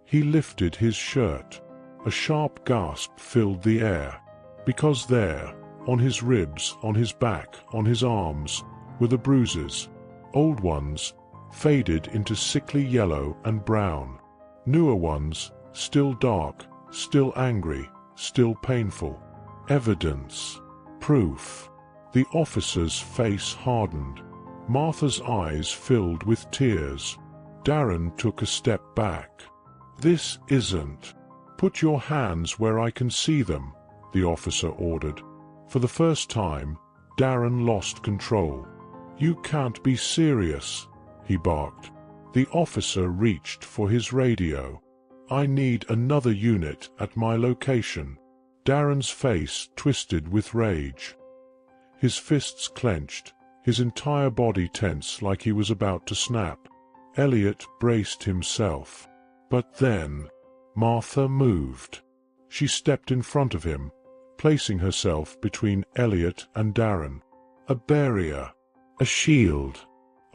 he lifted his shirt. A sharp gasp filled the air. Because there, on his ribs, on his back, on his arms, were the bruises. Old ones, faded into sickly yellow and brown. Newer ones, still dark, still angry, still painful. Evidence. Proof. The officer's face hardened. Martha's eyes filled with tears. Darren took a step back. "This isn't." "Put your hands where I can see them," the officer ordered. For the first time, Darren lost control. "You can't be serious," he barked. The officer reached for his radio. "I need another unit at my location." Darren's face twisted with rage. His fists clenched, his entire body tense like he was about to snap. Elliot braced himself. But then, Martha moved. She stepped in front of him, placing herself between Elliot and Darren. A barrier, a shield,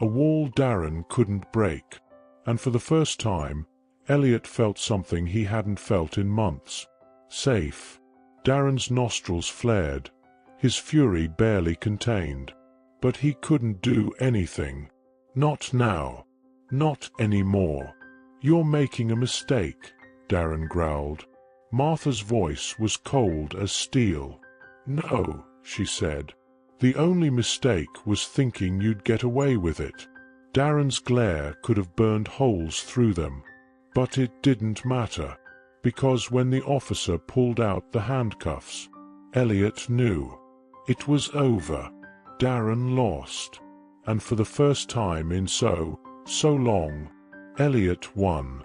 a wall Darren couldn't break. And for the first time, Elliot felt something he hadn't felt in months. Safe. Darren's nostrils flared, his fury barely contained. But he couldn't do anything. Not now. Not anymore. "You're making a mistake," Darren growled. Martha's voice was cold as steel. "No," she said. "The only mistake was thinking you'd get away with it." Darren's glare could have burned holes through them. But it didn't matter, because when the officer pulled out the handcuffs, Elliot knew. It was over. Darren lost. And for the first time in so long, Elliot won.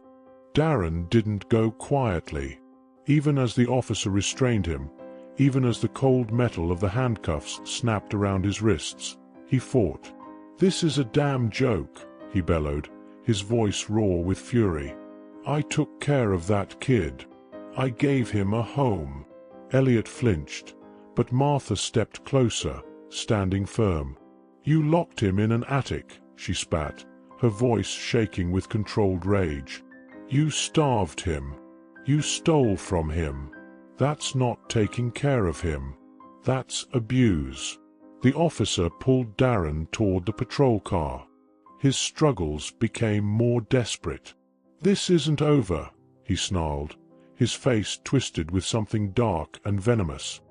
Darren didn't go quietly. Even as the officer restrained him, even as the cold metal of the handcuffs snapped around his wrists, he fought. "This is a damn joke," he bellowed, his voice raw with fury. "I took care of that kid. I gave him a home." Elliot flinched, but Martha stepped closer, standing firm. "You locked him in an attic," she spat, her voice shaking with controlled rage. "You starved him. You stole from him. That's not taking care of him. That's abuse." The officer pulled Darren toward the patrol car. His struggles became more desperate. "This isn't over," he snarled, his face twisted with something dark and venomous.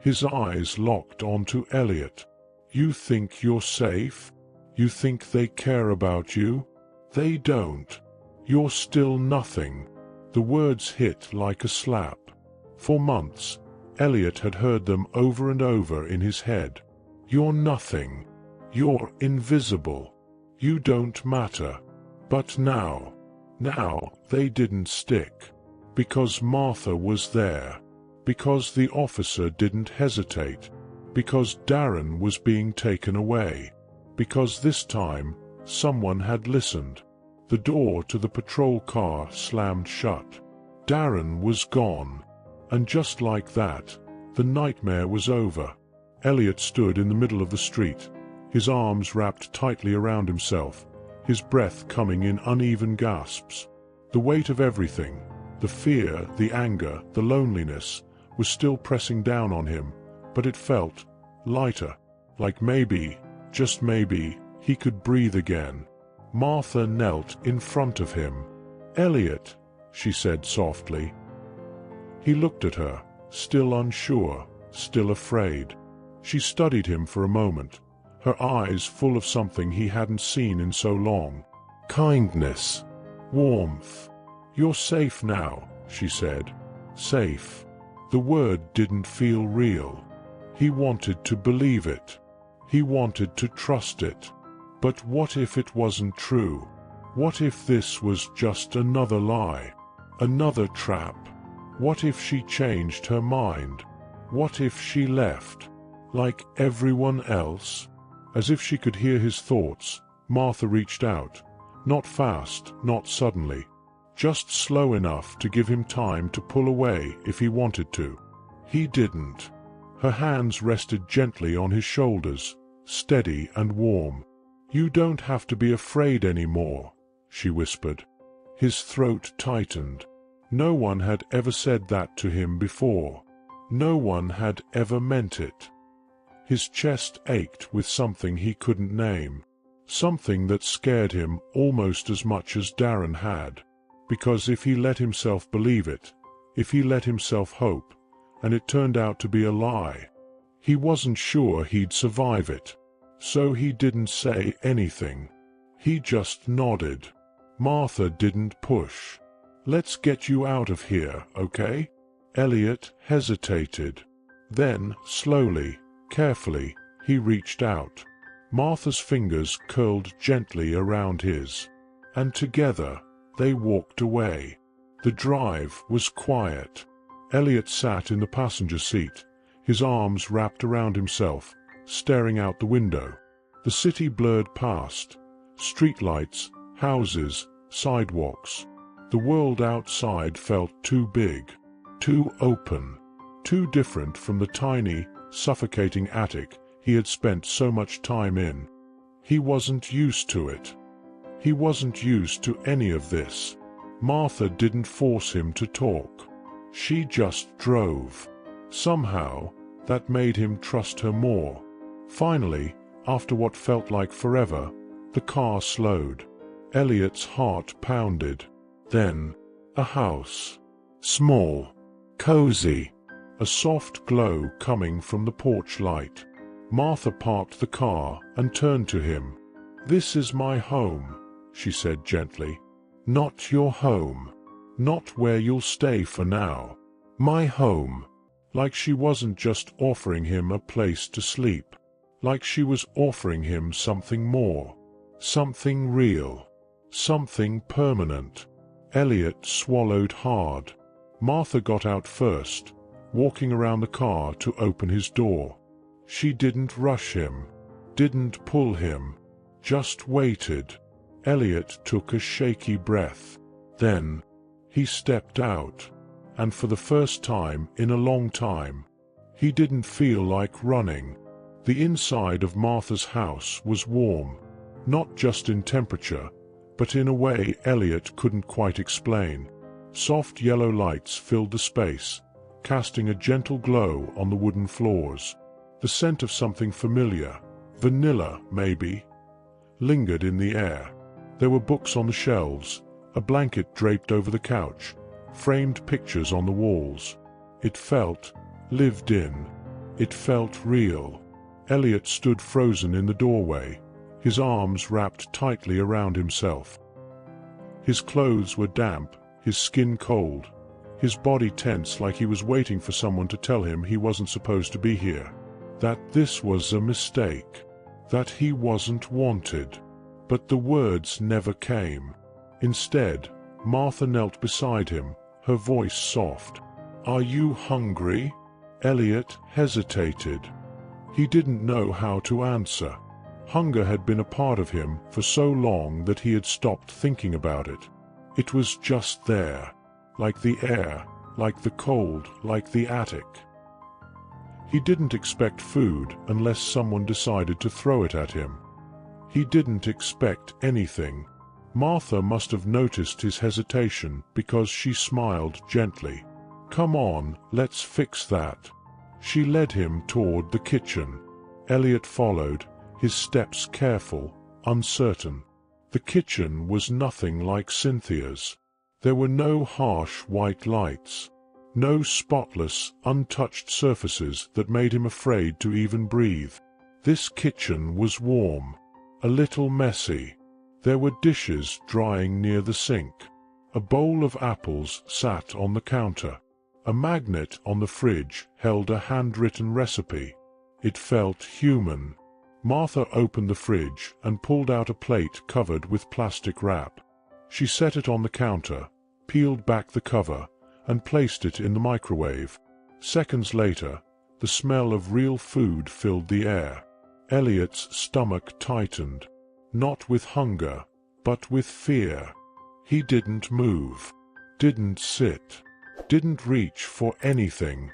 His eyes locked onto Elliot. "You think you're safe? You think they care about you? They don't. You're still nothing." The words hit like a slap. For months, Elliot had heard them over and over in his head. "You're nothing. You're invisible. You don't matter." But now they didn't stick. Because Martha was there. Because the officer didn't hesitate. Because Darren was being taken away. Because this time, someone had listened. The door to the patrol car slammed shut. Darren was gone. And just like that, the nightmare was over. Elliot stood in the middle of the street, his arms wrapped tightly around himself, his breath coming in uneven gasps. The weight of everything, the fear, the anger, the loneliness, was still pressing down on him, but it felt lighter, like maybe, just maybe, he could breathe again. Martha knelt in front of him. "Elliot," she said softly. He looked at her, still unsure, still afraid. She studied him for a moment, her eyes full of something he hadn't seen in so long. Kindness. Warmth. "You're safe now," she said. Safe. The word didn't feel real. He wanted to believe it. He wanted to trust it. But what if it wasn't true? What if this was just another lie? Another trap? What if she changed her mind? What if she left? Like everyone else? As if she could hear his thoughts, Martha reached out. Not fast, not suddenly. Just slow enough to give him time to pull away if he wanted to. He didn't. Her hands rested gently on his shoulders, steady and warm. "You don't have to be afraid anymore," she whispered. His throat tightened. No one had ever said that to him before. No one had ever meant it. His chest ached with something he couldn't name. Something that scared him almost as much as Darren had. Because if he let himself believe it, if he let himself hope, and it turned out to be a lie, he wasn't sure he'd survive it. So he didn't say anything. He just nodded. Martha didn't push. "Let's get you out of here, okay?" Elliot hesitated. Then, slowly, carefully, he reached out. Martha's fingers curled gently around his. And together, they walked away. The drive was quiet. Elliot sat in the passenger seat, his arms wrapped around himself, staring out the window. The city blurred past. Streetlights, houses, sidewalks. The world outside felt too big, too open, too different from the tiny, suffocating attic he had spent so much time in. He wasn't used to it. He wasn't used to any of this. Martha didn't force him to talk. She just drove. Somehow, that made him trust her more. Finally, after what felt like forever, the car slowed. Elliot's heart pounded. Then, a house. Small, cozy, a soft glow coming from the porch light. Martha parked the car and turned to him. "This is my home," she said gently. "Not your home. Not where you'll stay for now. My home." Like she wasn't just offering him a place to sleep. Like she was offering him something more. Something real. Something permanent. Elliot swallowed hard. Martha got out first, walking around the car to open his door. She didn't rush him, didn't pull him, just waited. Elliot took a shaky breath. Then, he stepped out, and for the first time in a long time, he didn't feel like running. The inside of Martha's house was warm, not just in temperature, but in a way Elliot couldn't quite explain. Soft yellow lights filled the space, casting a gentle glow on the wooden floors. The scent of something familiar, vanilla maybe, lingered in the air. There were books on the shelves, a blanket draped over the couch, framed pictures on the walls. It felt lived in. It felt real. Elliot stood frozen in the doorway, his arms wrapped tightly around himself. His clothes were damp, his skin cold, his body tense like he was waiting for someone to tell him he wasn't supposed to be here. That this was a mistake. That he wasn't wanted. But the words never came. Instead, Martha knelt beside him, her voice soft. "Are you hungry?" Elliot hesitated. He didn't know how to answer. Hunger had been a part of him for so long that he had stopped thinking about it. It was just there, like the air, like the cold, like the attic. He didn't expect food unless someone decided to throw it at him. He didn't expect anything. Martha must have noticed his hesitation because she smiled gently. "Come on, let's fix that." She led him toward the kitchen. Elliot followed, his steps careful, uncertain. The kitchen was nothing like Cynthia's. There were no harsh white lights. No spotless, untouched surfaces that made him afraid to even breathe. This kitchen was warm, a little messy. There were dishes drying near the sink. A bowl of apples sat on the counter. A magnet on the fridge held a handwritten recipe. It felt human. Martha opened the fridge and pulled out a plate covered with plastic wrap. She set it on the counter, peeled back the cover, and placed it in the microwave. Seconds later, the smell of real food filled the air. Elliot's stomach tightened, not with hunger, but with fear. He didn't move, didn't sit, didn't reach for anything.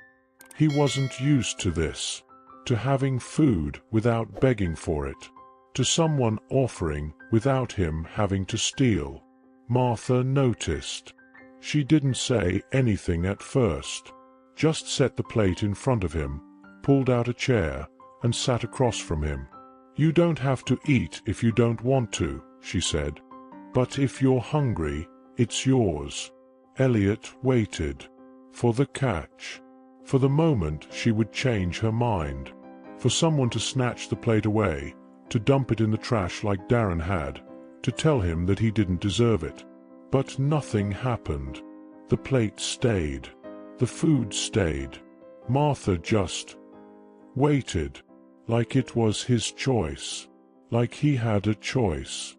He wasn't used to this, to having food without begging for it, to someone offering without him having to steal. Martha noticed. She didn't say anything at first, just set the plate in front of him, pulled out a chair, and sat across from him. "You don't have to eat if you don't want to," she said. "But if you're hungry, it's yours." Elliot waited. For the catch. For the moment she would change her mind. For someone to snatch the plate away, to dump it in the trash like Darren had, to tell him that he didn't deserve it. But nothing happened. The plate stayed. The food stayed. Martha just waited, like it was his choice, like he had a choice.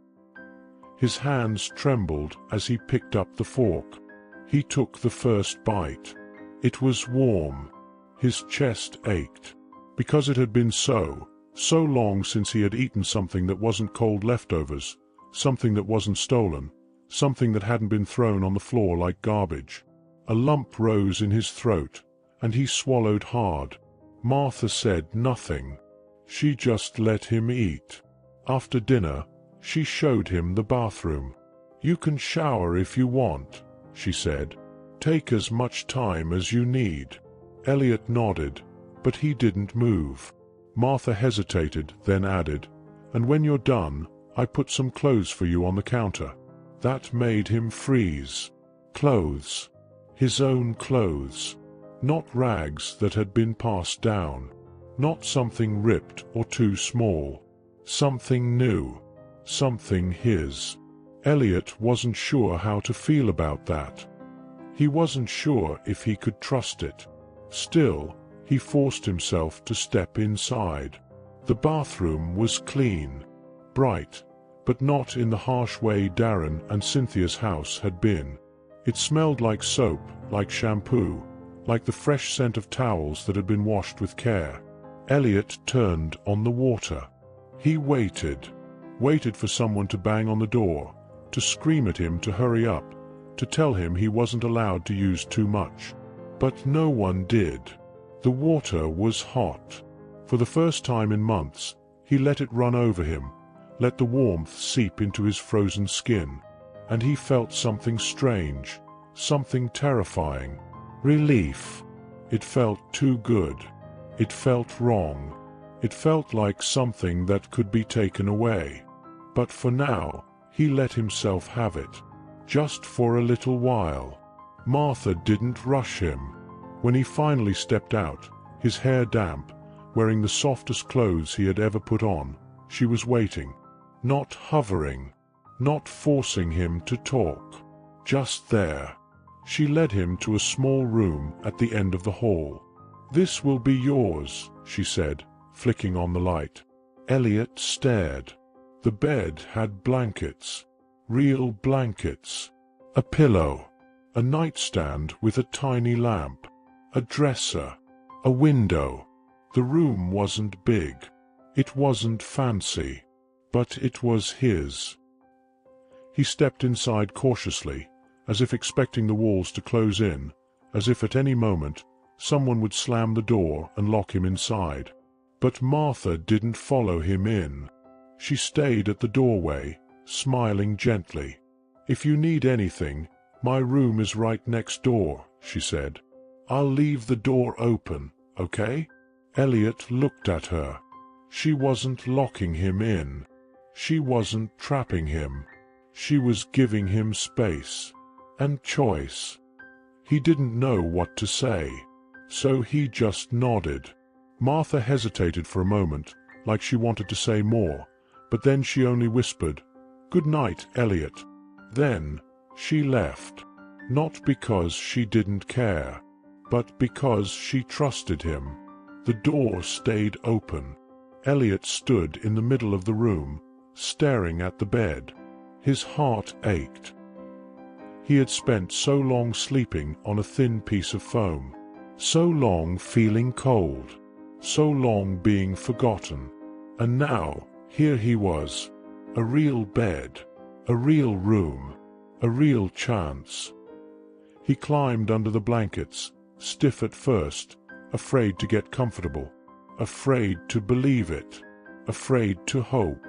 His hands trembled as he picked up the fork. He took the first bite. It was warm. His chest ached. Because it had been so long since he had eaten something that wasn't cold leftovers, something that wasn't stolen, something that hadn't been thrown on the floor like garbage. A lump rose in his throat, and he swallowed hard. Martha said nothing. She just let him eat. After dinner, she showed him the bathroom. "You can shower if you want," she said. "Take as much time as you need." Elliot nodded, but he didn't move. Martha hesitated, then added, "And when you're done, I put some clothes for you on the counter." That made him freeze. Clothes. His own clothes. Not rags that had been passed down. Not something ripped or too small. Something new. Something his. Elliot wasn't sure how to feel about that. He wasn't sure if he could trust it. Still, he forced himself to step inside. The bathroom was clean. Bright. But not in the harsh way Darren and Cynthia's house had been. It smelled like soap, like shampoo, like the fresh scent of towels that had been washed with care. Elliot turned on the water. He waited for someone to bang on the door, to scream at him to hurry up, to tell him he wasn't allowed to use too much. But no one did. The water was hot. For the first time in months, he let it run over him, let the warmth seep into his frozen skin, and he felt something strange, something terrifying. Relief. It felt too good. It felt wrong. It felt like something that could be taken away. But for now, he let himself have it. Just for a little while. Martha didn't rush him. When he finally stepped out, his hair damp, wearing the softest clothes he had ever put on, she was waiting. Not hovering. Not forcing him to talk. Just there. She led him to a small room at the end of the hall. "This will be yours," she said, flicking on the light. Elliot stared. The bed had blankets. Real blankets. A pillow. A nightstand with a tiny lamp. A dresser. A window. The room wasn't big. It wasn't fancy. But it was his. He stepped inside cautiously, as if expecting the walls to close in, as if at any moment someone would slam the door and lock him inside. But Martha didn't follow him in. She stayed at the doorway, smiling gently. "If you need anything, my room is right next door," she said. "I'll leave the door open, okay?" Elliot looked at her. She wasn't locking him in. She wasn't trapping him. She was giving him space. And choice. He didn't know what to say. So he just nodded. Martha hesitated for a moment, like she wanted to say more, but then she only whispered, "Good night, Elliot." Then she left. Not because she didn't care, but because she trusted him. The door stayed open. Elliot stood in the middle of the room, staring at the bed. His heart ached. He had spent so long sleeping on a thin piece of foam, so long feeling cold, so long being forgotten. And now, here he was, a real bed, a real room, a real chance. He climbed under the blankets, stiff at first, afraid to get comfortable, afraid to believe it, afraid to hope.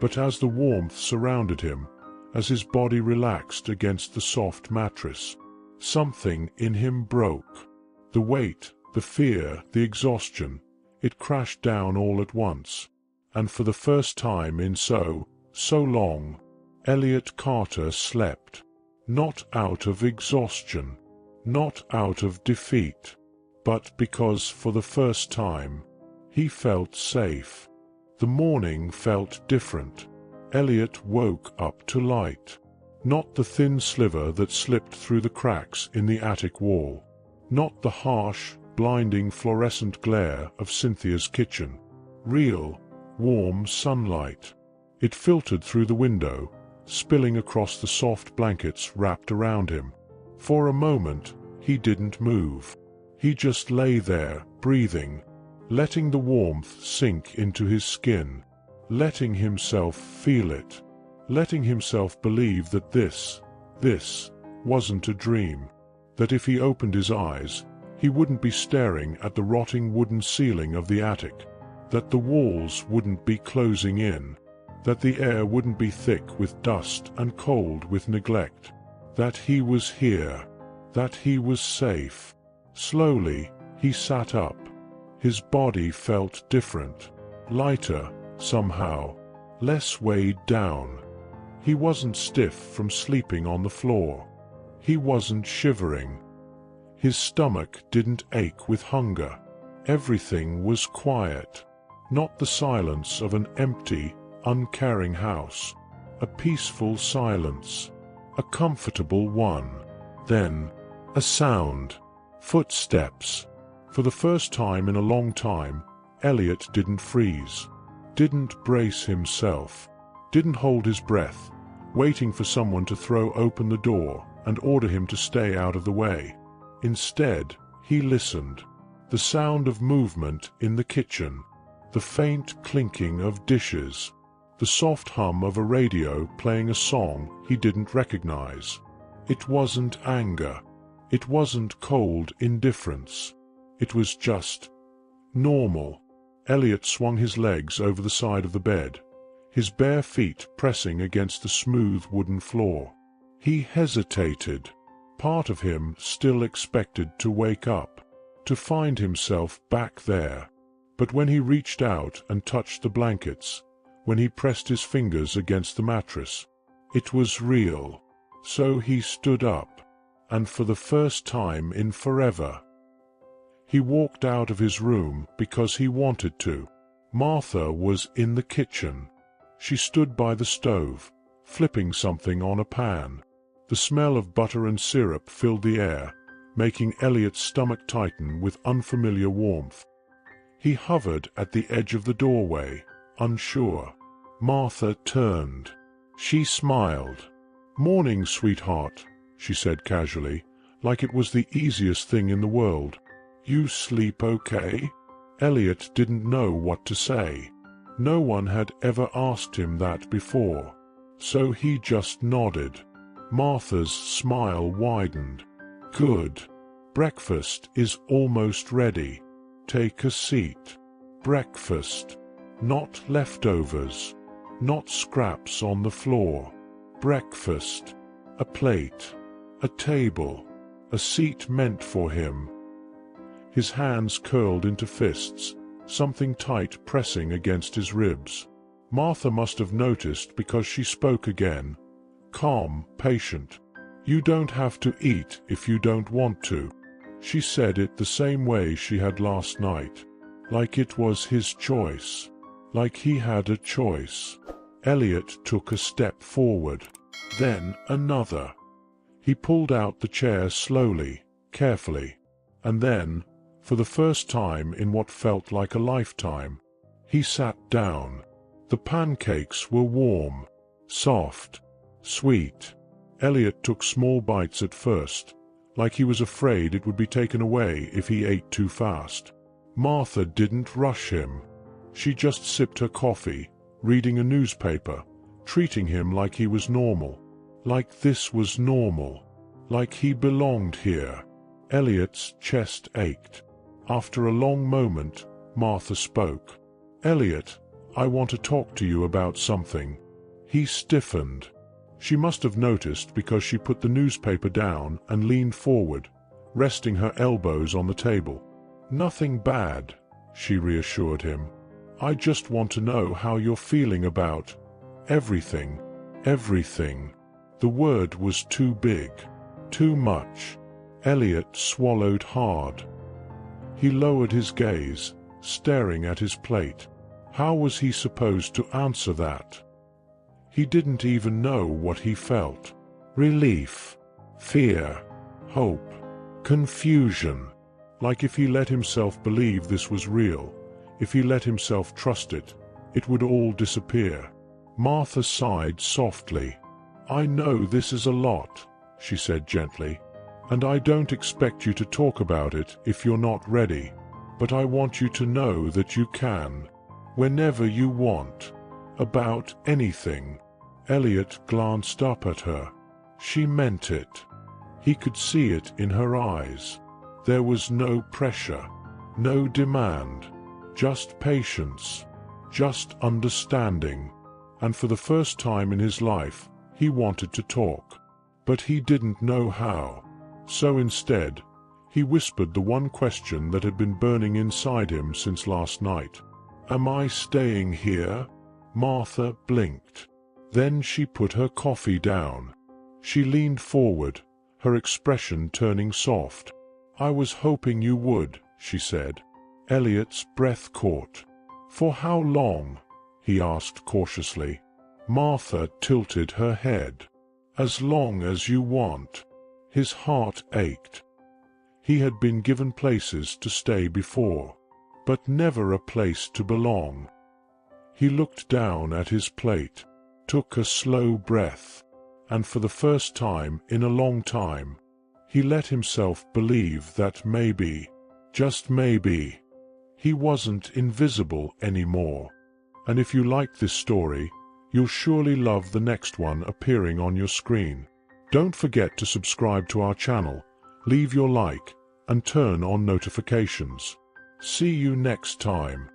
But as the warmth surrounded him, as his body relaxed against the soft mattress, something in him broke. The weight, the fear, the exhaustion, It crashed down all at once, and for the first time in so long, Elliot Carter slept. Not out of exhaustion, not out of defeat, but because for the first time, he felt safe. The morning felt different. Elliot woke up to light. Not the thin sliver that slipped through the cracks in the attic wall. Not the harsh, blinding fluorescent glare of Cynthia's kitchen. Real, warm sunlight. It filtered through the window, spilling across the soft blankets wrapped around him. For a moment, he didn't move. He just lay there, breathing, letting the warmth sink into his skin, letting himself feel it, letting himself believe that this wasn't a dream, that if he opened his eyes, he wouldn't be staring at the rotting wooden ceiling of the attic, that the walls wouldn't be closing in, that the air wouldn't be thick with dust and cold with neglect, that he was here, that he was safe. Slowly, he sat up. His body felt different, lighter, somehow, less weighed down. He wasn't stiff from sleeping on the floor. He wasn't shivering. His stomach didn't ache with hunger. Everything was quiet. Not the silence of an empty, uncaring house. A peaceful silence. A comfortable one. Then, a sound. Footsteps. For the first time in a long time, Elliot didn't freeze. Didn't brace himself. Didn't hold his breath, waiting for someone to throw open the door and order him to stay out of the way. Instead, he listened. The sound of movement in the kitchen. The faint clinking of dishes. The soft hum of a radio playing a song he didn't recognize. It wasn't anger. It wasn't cold indifference. It was just normal. Elliot swung his legs over the side of the bed, his bare feet pressing against the smooth wooden floor. He hesitated. Part of him still expected to wake up, to find himself back there. But when he reached out and touched the blankets, when he pressed his fingers against the mattress, it was real. So he stood up, and for the first time in forever, he walked out of his room because he wanted to. Martha was in the kitchen. She stood by the stove, flipping something on a pan. The smell of butter and syrup filled the air, making Elliot's stomach tighten with unfamiliar warmth. He hovered at the edge of the doorway, unsure. Martha turned. She smiled. "Morning, sweetheart," she said casually, like it was the easiest thing in the world. "You sleep okay?" Elliot didn't know what to say. No one had ever asked him that before, so he just nodded. Martha's smile widened. "Good. Breakfast is almost ready. Take a seat." Breakfast. Not leftovers. Not scraps on the floor. Breakfast. A plate. A table. A seat meant for him. His hands curled into fists, something tight pressing against his ribs. Martha must have noticed because she spoke again. Calm, patient. "You don't have to eat if you don't want to." She said it the same way she had last night, like it was his choice, like he had a choice. Elliot took a step forward, then another. He pulled out the chair slowly, carefully, and then, for the first time in what felt like a lifetime, he sat down. The pancakes were warm, soft, sweet. Elliot took small bites at first, like he was afraid it would be taken away if he ate too fast. Martha didn't rush him. She just sipped her coffee, reading a newspaper, treating him like he was normal. Like this was normal. Like he belonged here. Elliot's chest ached. After a long moment, Martha spoke. "Elliot, I want to talk to you about something." He stiffened. She must have noticed because she put the newspaper down and leaned forward, resting her elbows on the table. "Nothing bad," she reassured him. "I just want to know how you're feeling about everything, everything." The word was too big, too much. Elliot swallowed hard. He lowered his gaze, staring at his plate. How was he supposed to answer that? He didn't even know what he felt. Relief, fear, hope, confusion. Like if he let himself believe this was real, if he let himself trust it, it would all disappear. Martha sighed softly. "I know this is a lot," she said gently, "and I don't expect you to talk about it if you're not ready, but I want you to know that you can, whenever you want, about anything." Elliot glanced up at her. She meant it. He could see it in her eyes. There was no pressure, no demand, just patience, just understanding. And for the first time in his life, he wanted to talk. But he didn't know how. So instead, he whispered the one question that had been burning inside him since last night. "Am I staying here?" Martha blinked. Then she put her coffee down. She leaned forward, her expression turning soft. "I was hoping you would," she said. Elliot's breath caught. "For how long?" he asked cautiously. Martha tilted her head. "As long as you want." His heart ached. He had been given places to stay before, but never a place to belong. He looked down at his plate, took a slow breath, and for the first time in a long time, he let himself believe that maybe, just maybe, he wasn't invisible anymore. And if you like this story, you'll surely love the next one appearing on your screen. Don't forget to subscribe to our channel, leave your like, and turn on notifications. See you next time.